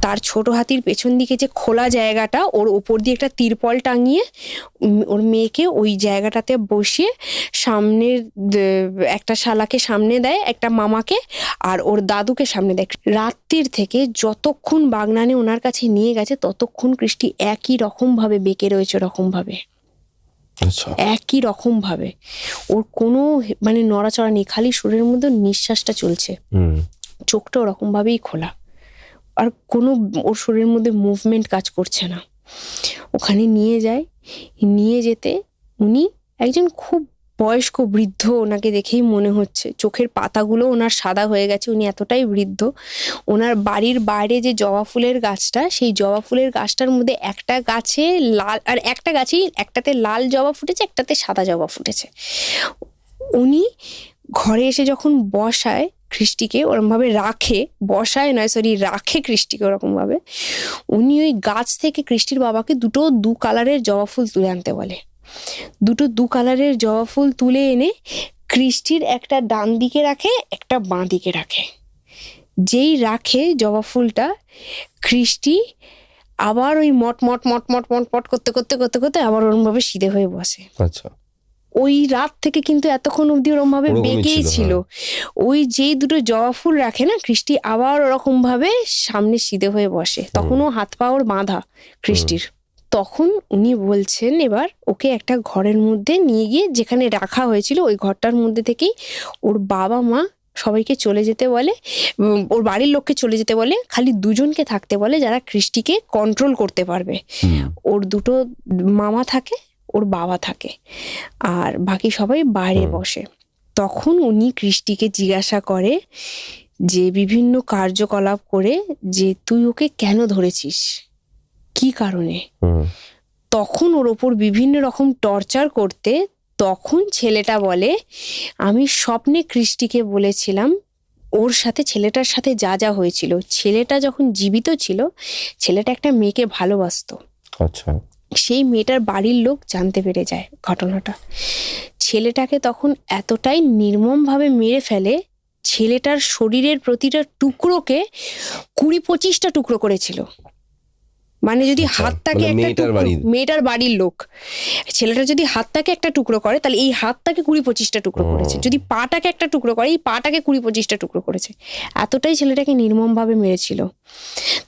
তার ছোট হাতির পেছন দিকে যে খোলা জায়গাটা, ওর ওপর দিয়ে একটা তিরপল টাঙিয়ে ওর মেয়েকে ওই জায়গাটাতে বসিয়ে সামনের একটা শালাকে সামনে দেয়, একটা মামাকে, আর ওর দাদুকে সামনে দেয়। রাত্রির থেকে যতক্ষণ বাগনানে ওনার কাছে নিয়ে গেছে, ততক্ষণ ক্রিস্টি একই রকম ভাবে বেঁকে রয়েছে, ওরকম ভাবে, একই রকম ভাবে। ওর কোনো মানে নড়াচড়া নেই, খালি শরীরের মধ্যে নিঃশ্বাসটা চলছে, চোখটা ওরকম ভাবেই খোলা, আর কোনো ওর শরীরের মধ্যে মুভমেন্ট কাজ করছে না। ওখানে নিয়ে যায়, নিয়ে যেতে উনি একজন খুব বয়স্ক বৃদ্ধ, ওনাকে দেখেই মনে হচ্ছে, চোখের পাতাগুলো ওনার সাদা হয়ে গেছে, উনি এতটাই বৃদ্ধ। ওনার বাড়ির বাইরে যে জবা ফুলের গাছটা, সেই জবা ফুলের গাছটার মধ্যে একটা গাছে লাল, আর একটা গাছেই একটাতে লাল জবা ফুটেছে, একটাতে সাদা জবা ফুটেছে। উনি ঘরে এসে যখন বসায় ক্রিস্টিকে, ওরমভাবে রাখে, বসায় নয় সরি রাখে ক্রিস্টিকে ওরকম ভাবে, উনি ওই গাছ থেকে ক্রিস্টির বাবাকে দু কালারের জবা ফুল তুলে আনতে বলে। দু কালারের জবা ফুল তুলে এনে ক্রিস্টির একটা ডান দিকে রাখে, একটা বাঁ দিকে রাখে। যেই রাখে জবা ফুলটা, কৃষ্টি আবার ওই মট মট মট মট মট মট করতে করতে করতে করতে আবার ওরম ভাবে সিধে হয়ে বসে।
আচ্ছা,
ওই রাত থেকে কিন্তু এতক্ষণ অব্দি ওরম ভাবে
ওরকমই
বেঁকেই
ছিল,
ছিল। ওই যেই দুটো জবা ফুল রাখে না, কৃষ্টি আবার ওরকম ভাবে সামনে সিধে হয়ে বসে। তখন ও হাত পা ওর বাঁধা কৃষ্টির। তখন উনি বলছেন এবার ওকে একটা ঘরের মধ্যে নিয়ে গিয়ে যেখানে রাখা হয়েছিল ওই ঘরটার মধ্যে থেকেই ওর বাবা মা সবাইকে চলে যেতে বলে, ওর বাড়ির লোককে চলে যেতে বলে, খালি দুজনকে থাকতে বলে যারা কৃষ্টিকে কন্ট্রোল করতে পারবে। ওর দুটো মামা থাকে, ওর বাবা থাকে, আর বাকি সবাই বাইরে বসে। তখন উনি কৃষ্টিকে জিজ্ঞাসা করে যে বিভিন্ন কার্যকলাপ করে যে তুই ওকে কেন ধরেছিস, কি কারণে। তখন ওর ওপর বিভিন্ন রকম টর্চার করতে তখন ছেলেটা বলে আমি স্বপ্নে কৃষ্টিকে বলেছিলাম ওর সাথে ছেলেটার সাথে যা যা হয়েছিল। ছেলেটা যখন জীবিত ছিল ছেলেটা একটা মেয়েকে ভালোবাসতো।
আচ্ছা,
সেই মেয়েটার বাড়ির লোক জানতে পেরে যায় ঘটনাটা। ছেলেটাকে তখন এতটাই নির্মমভাবে মেরে ফেলে, ছেলেটার শরীরের প্রতিটা টুকরোকে 20-25টা টুকরো করেছিল। মানে যদি
আচ্ছা,
হাতটাকে
মানে
একটা মেয়েটার বাড়ির লোক, ছেলেটা যদি হাতটাকে একটা টুকরো করে তাহলে এই হাতটাকে 20-25টা টুকরো করেছে। যদি পাটাকে একটা টুকরো করে এই পাটাকে 20-25টা টুকরো করেছে। এতটাই ছেলেটাকে নির্মমভাবে মেরেছিল।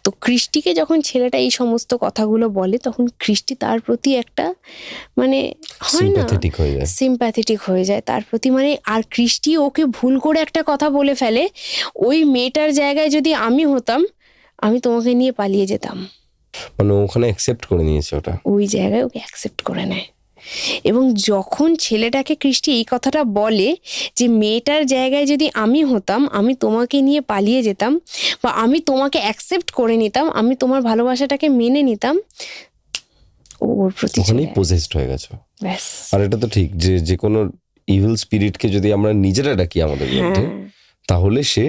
তো কৃষ্টিকে যখন ছেলেটা এই সমস্ত কথাগুলো বলে তখন কৃষ্টি তার প্রতি একটা মানে হয় না সিম্প্যাথেটিক হয়ে যায় তার প্রতি। মানে আর কৃষ্টি ওকে ভুল করে একটা কথা বলে ফেলে, ওই মেয়েটার জায়গায় যদি আমি হতাম আমি তোমাকে নিয়ে পালিয়ে যেতাম।
মানে ওখানে অ্যাকসেপ্ট করে নিয়েছে ওটা,
ওই জায়গায় ওকে অ্যাকসেপ্ট করে নেয়। এবং যখন ছেলেটাকে কৃষ্টি এই কথাটা বলে যে মেয়েটার জায়গায় যদি আমি হতাম আমি তোমাকে নিয়ে পালিয়ে যেতাম বা আমি তোমাকে অ্যাকসেপ্ট করে নিতাম, আমি তোমার ভালোবাসাটাকে মেনে নিতাম, ওর প্রতি
ওখানেই পজেসড হয়ে গেছে।
ব্যাস।
আর এটা তো ঠিক যে যে কোনো ইভিল স্পিরিটকে যদি আমরা নিজেরা ডাকি আমাদের মধ্যে তাহলে সে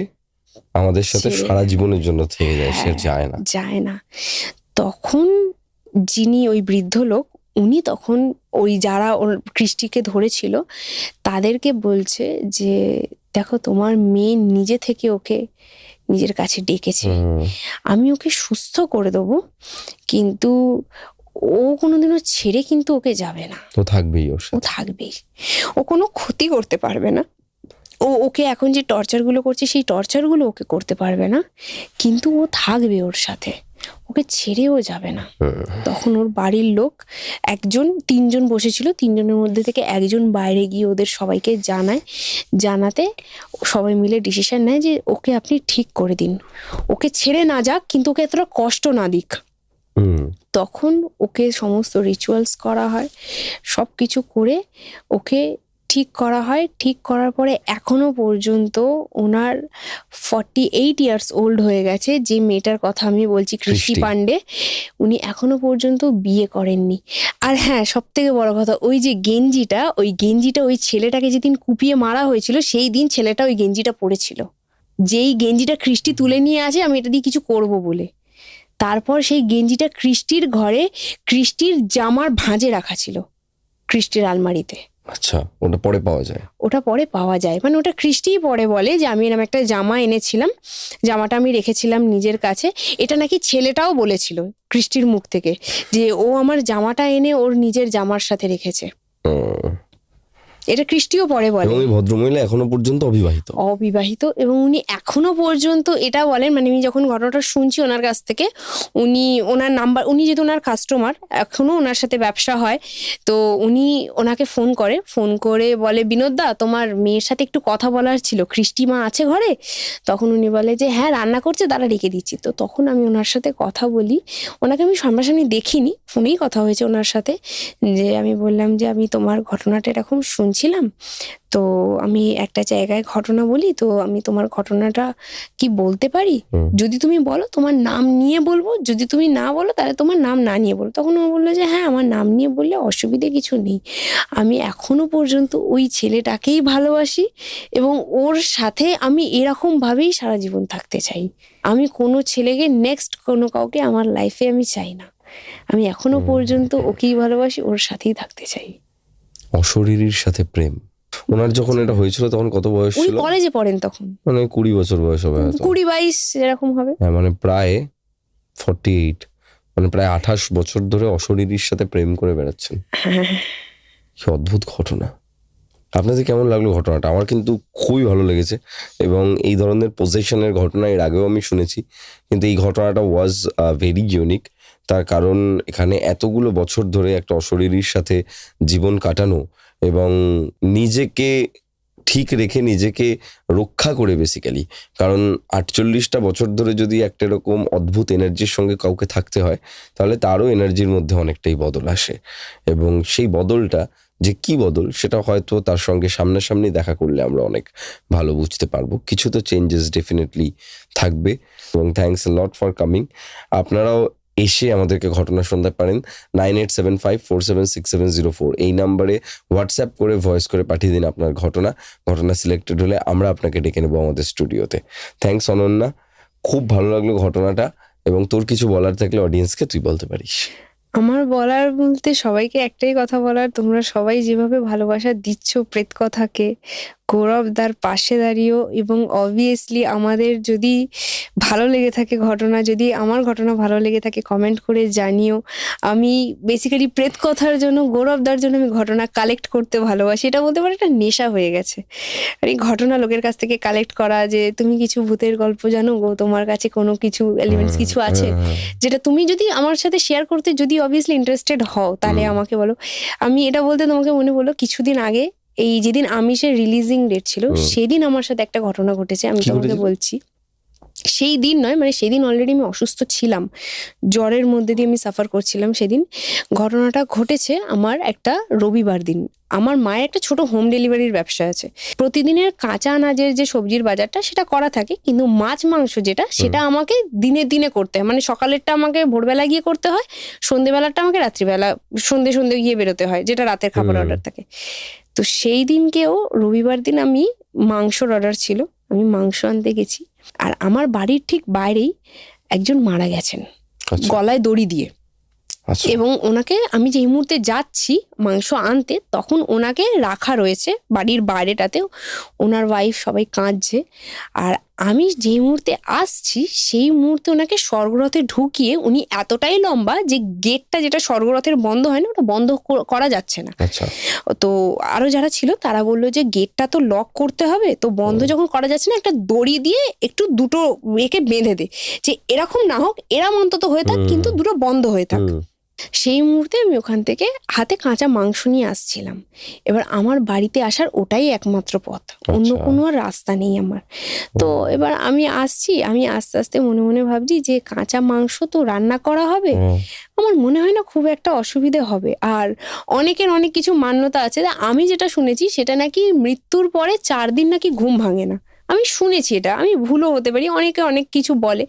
আমাদের সাথে সারা জীবনের জন্য থেকে যায়, সে যায় না।
তখন যিনি ওই বৃদ্ধ লোক উনি তখন ওই যারা ওর কৃষ্টিকে ধরেছিল তাদেরকে বলছে যে দেখো তোমার মেয়ে নিজে থেকে ওকে নিজের কাছে ডেকেছে, আমি ওকে সুস্থ করে দেবো, কিন্তু ও কোনোদিনও ছেড়ে কিন্তু ওকে যাবে না,
ও থাকবেই, ও
থাকবেই, ও কোনো ক্ষতি করতে পারবে না। ও ওকে এখন যে টর্চারগুলো করছে সেই টর্চারগুলো ওকে করতে পারবে না, কিন্তু ও থাকবে ওর সাথে, ওকে ছেড়েও যাবে না। তখন ওর বাড়ির লোক 3জন বসেছিল, 3জনের মধ্যে থেকে একজন বাইরে গিয়ে ওদের সবাইকে জানাতে সবাই মিলে ডিসিশন নেয় যে ওকে আপনি ঠিক করে দিন, ওকে ছেড়ে না যাক কিন্তু ওকে এতটা কষ্ট না দিক। তখন ওকে সমস্ত রিচুয়ালস করা হয়, সব কিছু করে ওকে ঠিক করা হয়। ঠিক করার পরে এখনো পর্যন্ত ওনার 48 ইয়ার্স ওল্ড হয়ে গেছে, যে মেয়েটার কথা আমি বলছি কৃষ্টি পান্ডে, উনি এখনো পর্যন্ত বিয়ে করেননি। আর হ্যাঁ, সব থেকে বড় কথা, ওই যে গেঞ্জিটা ওই ছেলেটাকে যেদিন কুপিয়ে মারা হয়েছিল সেই দিন ছেলেটা ওই গেঞ্জিটা পরেছিল, যেই গেঞ্জিটা কৃষ্টি তুলে নিয়ে আসে আমি এটা দিয়ে কিছু করব বলে। তারপর সেই গেঞ্জিটা কৃষ্টির ঘরে কৃষ্টির জামার ভাঁজে রাখা ছিল, কৃষ্টির আলমারিতে।
আচ্ছা, ওটা পরে পাওয়া যায়, মানে ওটা কৃষ্টিই পরে বলে যে আমি এরকম একটা জামা এনেছিলাম, জামাটা আমি রেখেছিলাম নিজের কাছে। এটা নাকি ছেলেটাও বলেছিল কৃষ্টির মুখ থেকে যে ও আমার জামাটা এনে ওর নিজের জামার সাথে রেখেছে, এটা কৃষ্টিও পরে বলে। এবং এই ভদ্রমহিলা এখনো পর্যন্ত অবিবাহিত
এবং উনি এখনো পর্যন্ত এটা বলেন, মানে আমি যখন ঘটনাটা শুনছি ওনার কাছ থেকে, ওনার নাম্বার, উনি যেহেতু ওনার কাস্টমার, এখনো ওনার সাথে ব্যবসা হয়, তো উনি ওনাকে ফোন করে বলে বিনোদদা তোমার মেয়ের সাথে একটু কথা বলার ছিল, কৃষ্টি মা আছে ঘরে? তখন উনি বলে যে হ্যাঁ রান্না করছে, তারা রেখে দিচ্ছি। তো তখন আমি ওনার সাথে কথা বলি, ওনাকে আমি সামনাসামনি দেখিনি, ফোনেই কথা হয়েছে ওনার সাথে, যে আমি বললাম যে আমি তোমার ঘটনাটা এরকম শুনছিলাম, তো আমি একটা জায়গায় ঘটনা বলি, তো আমি তোমার ঘটনাটা কি বলতে পারি? যদি তুমি বলো তোমার নাম নিয়ে বলবো, যদি তুমি না বলো তাহলে তোমার নাম না নিয়ে বলো। তখন ও বললো যে হ্যাঁ আমার নাম নিয়ে বললে অসুবিধে কিছু নেই, আমি এখনো পর্যন্ত ওই ছেলেটাকেই ভালোবাসি এবং ওর সাথে আমি এরকম ভাবেই সারা জীবন থাকতে চাই। আমি কোনো ছেলেকে নেক্সট কোনো কাউকে আমার লাইফে আমি চাই না, আমি এখনো পর্যন্ত ওকেই ভালোবাসি, ওর সাথেই থাকতে চাই।
অশরীরীর সাথে প্রেম, ওনার যখন এটা হয়েছিল তখন কত বয়স
উনি
ছিল?
কলেজে পড়েন তখন,
মানে 20 বছর বয়স হবে হয়তো।
20-22 এরকম হবে।
হ্যাঁ, মানে প্রায় 48, মানে প্রায় 28 বছর ধরে অশরীরীর সাথে প্রেম করে বেড়াচ্ছেন। কি অদ্ভুত ঘটনা। আপনাদের কেমন লাগলো ঘটনাটা? আমার কিন্তু খুবই ভালো লেগেছে, এবং এই ধরনের পজেশনের ঘটনা এর আগেও আমি শুনেছি, কিন্তু এই ঘটনাটা ওয়াজ ভেরি ইউনিক। তার কারণ এখানে এতগুলো বছর ধরে একটা অশরীরীর সাথে জীবন কাটানো এবং নিজেকে ঠিক রেখে নিজেকে রক্ষা করে বেসিক্যালি, কারণ 48টা বছর ধরে যদি একটা এরকম অদ্ভুত এনার্জির সঙ্গে কাউকে থাকতে হয়, তাহলে তারও এনার্জির মধ্যে অনেকটাই বদল আসে, এবং সেই বদলটা যে কি বদল সেটা হয়তো তার সঙ্গে সামনাসামনি দেখা করলে আমরা অনেক ভালো বুঝতে পারবো। কিছু তো চেঞ্জেস ডেফিনেটলি থাকবে, এবং thanks a lot for coming. আপনারাও এসে আমাদেরকে ঘটনা শুনতে পারেন 9875476704 এই নাম্বারে হোয়াটসঅ্যাপ করে ভয়েস করে পাঠিয়ে দিন আপনার ঘটনা সিলেক্টেড হলে আমরা আপনাকে ডেকে নেবো আমাদের স্টুডিওতে। থ্যাঙ্কস অনন্যা, খুব ভালো লাগলো ঘটনাটা, এবং তোর কিছু বলার থাকলে অডিয়েন্সকে তুই বলতে পারিস।
আমার বলার বলতে সবাইকে একটাই কথা বলার, তোমরা সবাই যেভাবে ভালোবাসা দিচ্ছ প্রেত কথাকে, গৌরবদার পাশে দাঁড়িয়েও, এবং অবভিয়াসলি আমাদের যদি ভালো লেগে থাকে ঘটনা, যদি আমার ঘটনা ভালো লেগে থাকে কমেন্ট করে জানিও। আমি বেসিক্যালি প্রেত কথার জন্য, গৌরবদার জন্য আমি ঘটনা কালেক্ট করতে ভালোবাসি। এটা বলতে পারো একটা নেশা হয়ে গেছে। আর এই ঘটনা লোকের কাছ থেকে কালেক্ট করা, যে তুমি কিছু ভূতের গল্প জানো গো, তোমার কাছে কোনো কিছু এলিমেন্টস কিছু আছে যেটা তুমি যদি আমার সাথে শেয়ার করতে যদি অবভিয়াসলি ইন্টারেস্টেড হও, তাহলে আমাকে বলো। আমি এটা বলতে তোমাকে মনে বলো, কিছুদিন আগে এই যেদিন আমিষের রিলিজিং ডেট ছিল, সেদিন আমার সাথে একটা ঘটনা ঘটেছে। আমি
কি
তোমাকে
ঘটেছিল?
বলছি, সেই দিন নয়, মানে সেদিন অলরেডি আমি অসুস্থ ছিলাম, জ্বরের মধ্যে দিয়ে আমি সাফার করছিলাম। সেদিন ঘটনাটা ঘটেছে আমার একটা রবিবার দিন। আমার মায়ের একটা ছোট হোম ডেলিভারির ব্যবসা আছে। প্রতিদিনের কাঁচা আনাজের যে সবজির বাজারটা সেটা করা থাকে, কিন্তু মাছ মাংস যেটা, সেটা আমাকে দিনে দিনে করতে হয়। মানে সকালেরটা আমাকে ভোরবেলা গিয়ে করতে হয়, সন্ধেবেলাটা আমাকে রাত্রিবেলা সন্ধে গিয়ে বেরোতে হয়, যেটা রাতের খাবার অর্ডার থাকে। তো সেই দিনকেও রবিবার দিন আমি মাংসর অর্ডার ছিল, আমি মাংস আনতে গেছি, আর আমার বাড়ির ঠিক বাইরেই একজন মারা গেছেন
আচ্ছা,
গলায় দড়ি দিয়ে।
আচ্ছা।
এবং ওনাকে আমি যেই মুহূর্তে যাচ্ছি মাংস আনতে, তখন ওনাকে রাখা রয়েছে বাড়ির বাইরেটাতে, ওনার ওয়াইফ সবাই কাঁদছে। আর আমি যেই মুহূর্তে আসছি সেই মুহূর্তে ওনাকে স্বর্গরথে ঢুকিয়ে, উনি এতটাই লম্বা যে গেটটা যেটা স্বর্গরথের বন্ধ হয় না, ওটা বন্ধ করা যাচ্ছে না।
আচ্ছা,
তো আরো যারা ছিল তারা বললো যে গেটটা তো লক করতে হবে, তো বন্ধ যখন করা যাচ্ছে না, একটা দড়ি দিয়ে একটু দুটো একে বেঁধে দে, যে এরকম না হোক, এরম অন্তত হয়ে থাক, কিন্তু দুটো বন্ধ হয়ে থাক। সেই মুহূর্তে আমি ওখান থেকে হাতে কাঁচা মাংস নিয়ে আসছিলাম। এবার আমার বাড়িতে আসার ওটাই একমাত্র পথ, অন্য কোনো আর রাস্তা নেই আমার। তো এবার আমি আসছি, আমি আস্তে আস্তে মনে মনে ভাবছি যে কাঁচা মাংস তো রান্না করা হবে, আমার মনে হয় না খুব একটা অসুবিধে হবে। আর অনেকের অনেক কিছু মান্যতা আছে, আমি যেটা শুনেছি সেটা নাকি মৃত্যুর পরে 4 দিন নাকি ঘুম ভাঙে না। আমি শুনেছি, এটা আমি ভুলও হতে পারি, অনেকে অনেক কিছু বলে।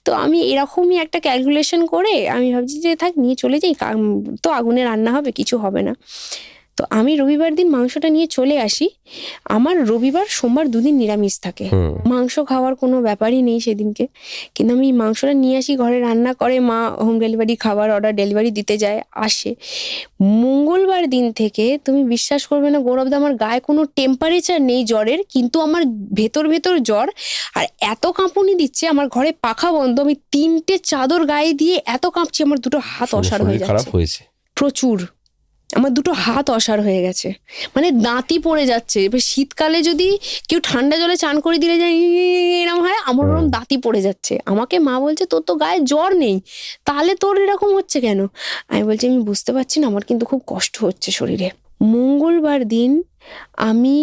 তো আমি এরকমই একটা ক্যালকুলেশন করে আমি ভাবছি যে থাক, নিয়ে চলে যাই, তো আগুনে রান্না হবে, কিছু হবে না। তো আমি রবিবার দিন মাংসটা নিয়ে চলে আসি। আমার রবিবার সোমবার 2 দিন নিরামিষ থাকে, মাংস খাওয়ার কোনো ব্যাপারই নেই সেদিনকে। কিন্তু আমি মাংসটা নিয়ে আসি, ঘরে রান্না করে মা হোম ডেলিভারি খাবার অর্ডার ডেলিভারি দিতে যায়, আসে। মঙ্গলবার দিন থেকে তুমি বিশ্বাস করবে না গৌরবদা, আমার গায়ে কোনো টেম্পারেচার নেই জ্বরের, কিন্তু আমার ভেতর জ্বর, আর এত কাঁপুনি দিচ্ছে, আমার ঘরে পাখা বন্ধ, আমি 3টে চাদর গায়ে দিয়ে এত কাঁপছি, আমার দুটো হাত অসাড় হয়ে
খারাপ
যাচ্ছে
হয়েছে
প্রচুর। আমার দুটো হাত অসাড় হয়ে গেছে, মানে দাঁতই পড়ে যাচ্ছে। এবার শীতকালে যদি কেউ ঠান্ডা জলে চান করে দিলে যায় এরকম হয়, আমার ওরকম দাঁতই পড়ে যাচ্ছে। আমাকে মা বলছে তোর তো গায়ে জ্বর নেই, তাহলে তোর এরকম হচ্ছে কেন? আমি বলছি আমি বুঝতে পারছি না, আমার কিন্তু খুব কষ্ট হচ্ছে শরীরে। মঙ্গলবার দিন আমি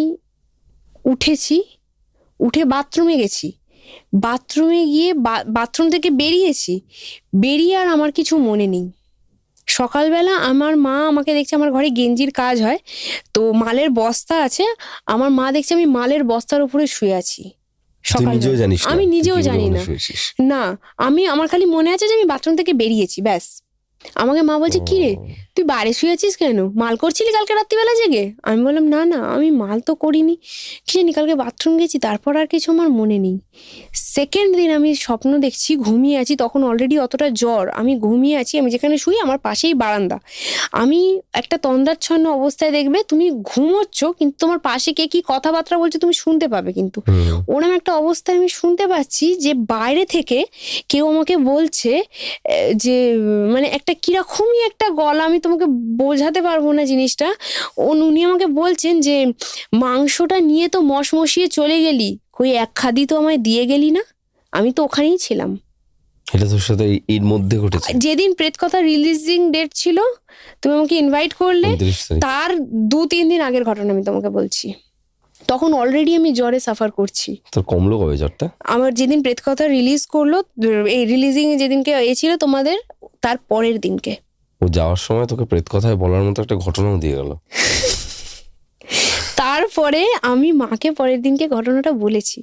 উঠে বাথরুমে গেছি, বাথরুমে গিয়ে বাথরুম থেকে বেরিয়ে আর আমার কিছু মনে নেই। সকালবেলা আমার মা আমাকে দেখছে, আমার ঘরে গেঞ্জির কাজ হয়, তো মালের বস্তা আছে, আমার মা দেখছে আমি মালের বস্তার উপরে শুয়ে আছি। আমি নিজেও জানি না, আমার খালি মনে আছে যে আমি বাথরুম থেকে বেরিয়েছি, ব্যাস। আমাকে মা বলছে কি রে তুই বাইরে শুয়েছিস কেন, মাল করছিলি কালকে রাত্রিবেলা জেগে? আমি বললাম না না আমি মাল তো করিনি, কি জানি কালকে বাথরুম গেছি, তারপর আর কিছু আমার মনে নেই। সেকেন্ড দিন আমি স্বপ্ন দেখছি ঘুমিয়ে আছি, তখন অলরেডি অতটা জ্বর, আমি ঘুমিয়ে আছি, আমি যেখানে শুই আমার পাশেই বারান্দা, আমি একটা তন্দ্রাচ্ছন্ন অবস্থায় দেখবে তুমি ঘুমোচ্ছ কিন্তু তোমার পাশে কে কি কথাবার্তা বলছে তুমি শুনতে পাবে, কিন্তু ওরকম একটা অবস্থায় আমি শুনতে পাচ্ছি যে বাইরে থেকে কেউ আমাকে বলছে যে মানে একটা কিরকমই একটা গলা, আমি তোমাকে বোঝাতে পারবো না জিনিসটা। উনি আমাকে বলছেন যে মাংসটা নিয়ে তো মশমশিয়ে চলে গেলি, কই এক খাদি তো আমায় দিয়ে গেলি না, আমি তো ওখানেই ছিলাম।
এটা তোর সাথে এর মধ্যে ঘটেছে?
যেদিন প্রেতকথা রিলিজিং ডেট ছিল তুমি আমাকে ইনভাইট করলে
29 তারিখ।
তার 2-3 দিন আগের ঘটনা আমি তোমাকে বলছি। তখন অলরেডি আমি জ্বরে সাফার করছি।
তোর কমলো কবে জ্বরটা?
আমার যেদিন প্রেতকথা রিলিজ করলো, এই রিলিজিং যেদিনকে ছিল তোমাদের, তার পরের দিনকে।
ও যাওয়ার সময় তোকে প্রেত কথায় বলার মতো একটা ঘটনাও দিয়ে গেল।
তারপরে আমি মাকে পরের দিনকে ঘটনাটা বলেছি।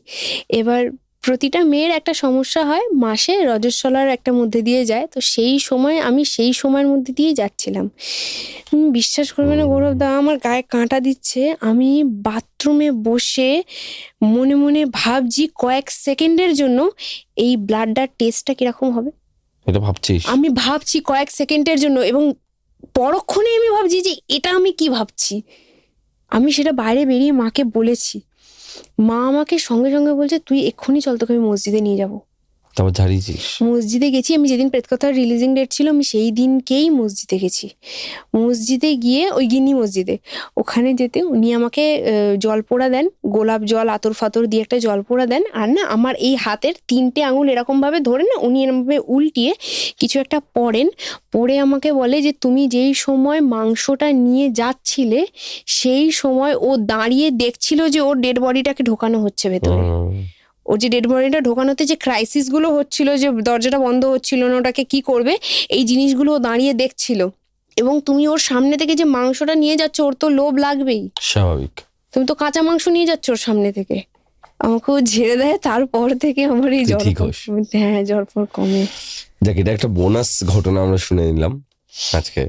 এবার প্রতিটা মেয়ের একটা সমস্যা হয়, মাসে রজস্বলার একটা মধ্যে দিয়ে যায়, তো সেই সময় আমি সেই সময়ের মধ্যে দিয়ে যাচ্ছিলাম। বিশ্বাস করবে না গৌরব দা, আমার গায়ে কাঁটা দিচ্ছে। আমি বাথরুমে বসে মনে মনে ভাবছি কয়েক সেকেন্ডের জন্য এই ব্লাডটার টেস্টটা কিরকম হবে,
এটা ভাবছিস?
আমি ভাবছি কয়েক সেকেন্ডের জন্য, এবং পরক্ষণে আমি ভাবছি যে এটা আমি কি ভাবছি। আমি সেটা বাইরে বেরিয়ে মাকে বলেছি, মা আমাকে সঙ্গে সঙ্গে বলছে তুই এক্ষুনি চল, তোকে আমি মসজিদে নিয়ে যাবো।
তারপর ঝাড়িয়েছিস?
মসজিদে গেছি, আমি যেদিন প্রেতকথার রিলিজিং ডেট ছিল আমি সেই দিনকেই মসজিদে গেছি। মসজিদে গিয়ে ওই গিন্নি মসজিদে, ওখানে যেতে উনি আমাকে জল পোড়া দেন, গোলাপ জল আতর ফাতর দিয়ে একটা জল পোড়া দেন, আর না আমার এই হাতের 3টে আঙুল এরকম ভাবে ধরে না উনি এরকমভাবে উল্টিয়ে কিছু একটা পড়েন, পড়ে আমাকে বলে যে তুমি যেই সময় মাংসটা নিয়ে যাচ্ছিলে সেই সময় ও দাঁড়িয়ে দেখছিল যে ওর ডেড বডিটাকে ঢোকানো হচ্ছে ভেতরে। ওর যে ডেড বডিটা ঢোকানোতে যে ক্রাইসিস গুলো হচ্ছিল, যে দরজাটা বন্ধ হচ্ছিল না, ওটাকে কি করবে, এই জিনিসগুলো ও দাঁড়িয়ে দেখছিল। এবং তুমি ওর সামনে থেকে যে মাংসটা নিয়ে যাচ্ছ, ওর তো লোভ লাগবেই,
স্বাভাবিক।
তুমি তো কাঁচা মাংস নিয়ে যাচ্ছ ওর সামনে থেকে। আমাকে ও ঝেড়ে দেয়, তারপর থেকে আমার এই
তুই
জ্বর,
ঠিক হোস।
হ্যাঁ জ্বর পর কমে।
দেখ, এটা একটা বোনাস ঘটনা আমরা শুনে নিলাম আজকে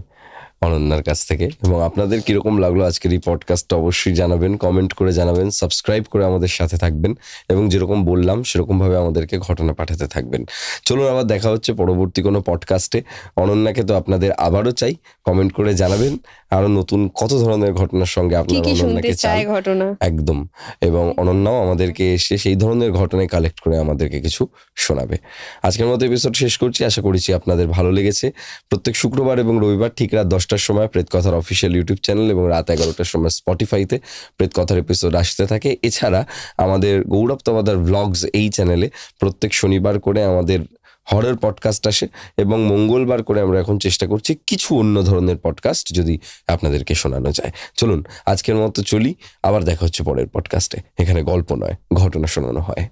অনন্যার কাছ থেকে। এবং আপনাদের কিরকম লাগলো আজকের এই পডকাস্টটা অবশ্যই জানাবেন, কমেন্ট করে জানাবেন, সাবস্ক্রাইব করে আমাদের সাথে থাকবেন, এবং যেরকম বললাম সেরকম ভাবে আমাদেরকে ঘটনা পাঠাতে থাকবেন। চলুন আবার দেখা হচ্ছে পরবর্তী কোনো পডকাস্টে। অনন্যাকে তো আপনাদের আবারও চাই, কমেন্ট করে জানাবেন আরো নতুন কত ধরনের ঘটনার সঙ্গে
কি
আপনারা
কি শুনতে
অনন্যাকে চান।
চায় ঘটনা
একদম। এবং অনন্যাও আমাদেরকে এসে সেই ধরনের ঘটনায় কালেক্ট করে আমাদেরকে কিছু শোনাবে। আজকের মতো এপিসোড শেষ করছি, আশা করছি আপনাদের ভালো লেগেছে। প্রত্যেক শুক্রবার এবং রবিবার ঠিক রাত 10টার সময় প্রেতকথার অফিসিয়াল ইউটিউব চ্যানেল এবং রাত 11টার সময় স্পটিফাইতে প্রেতকথার এপিসোড আসতে থাকে। এছাড়া আমাদের গৌরব তবাদার ভ্লগস এই চ্যানেলে প্রত্যেক শনিবার করে আমাদের হরর পডকাস্ট আসে, এবং মঙ্গলবার করে আমরা এখন চেষ্টা করছি কিছু অন্য ধরনের পডকাস্ট যদি আপনাদেরকে শোনানো যায়। চলুন আজকের মতো চলি, আবার দেখা হচ্ছে পরের পডকাস্টে। এখানে গল্প নয়, ঘটনা শোনানো হয়।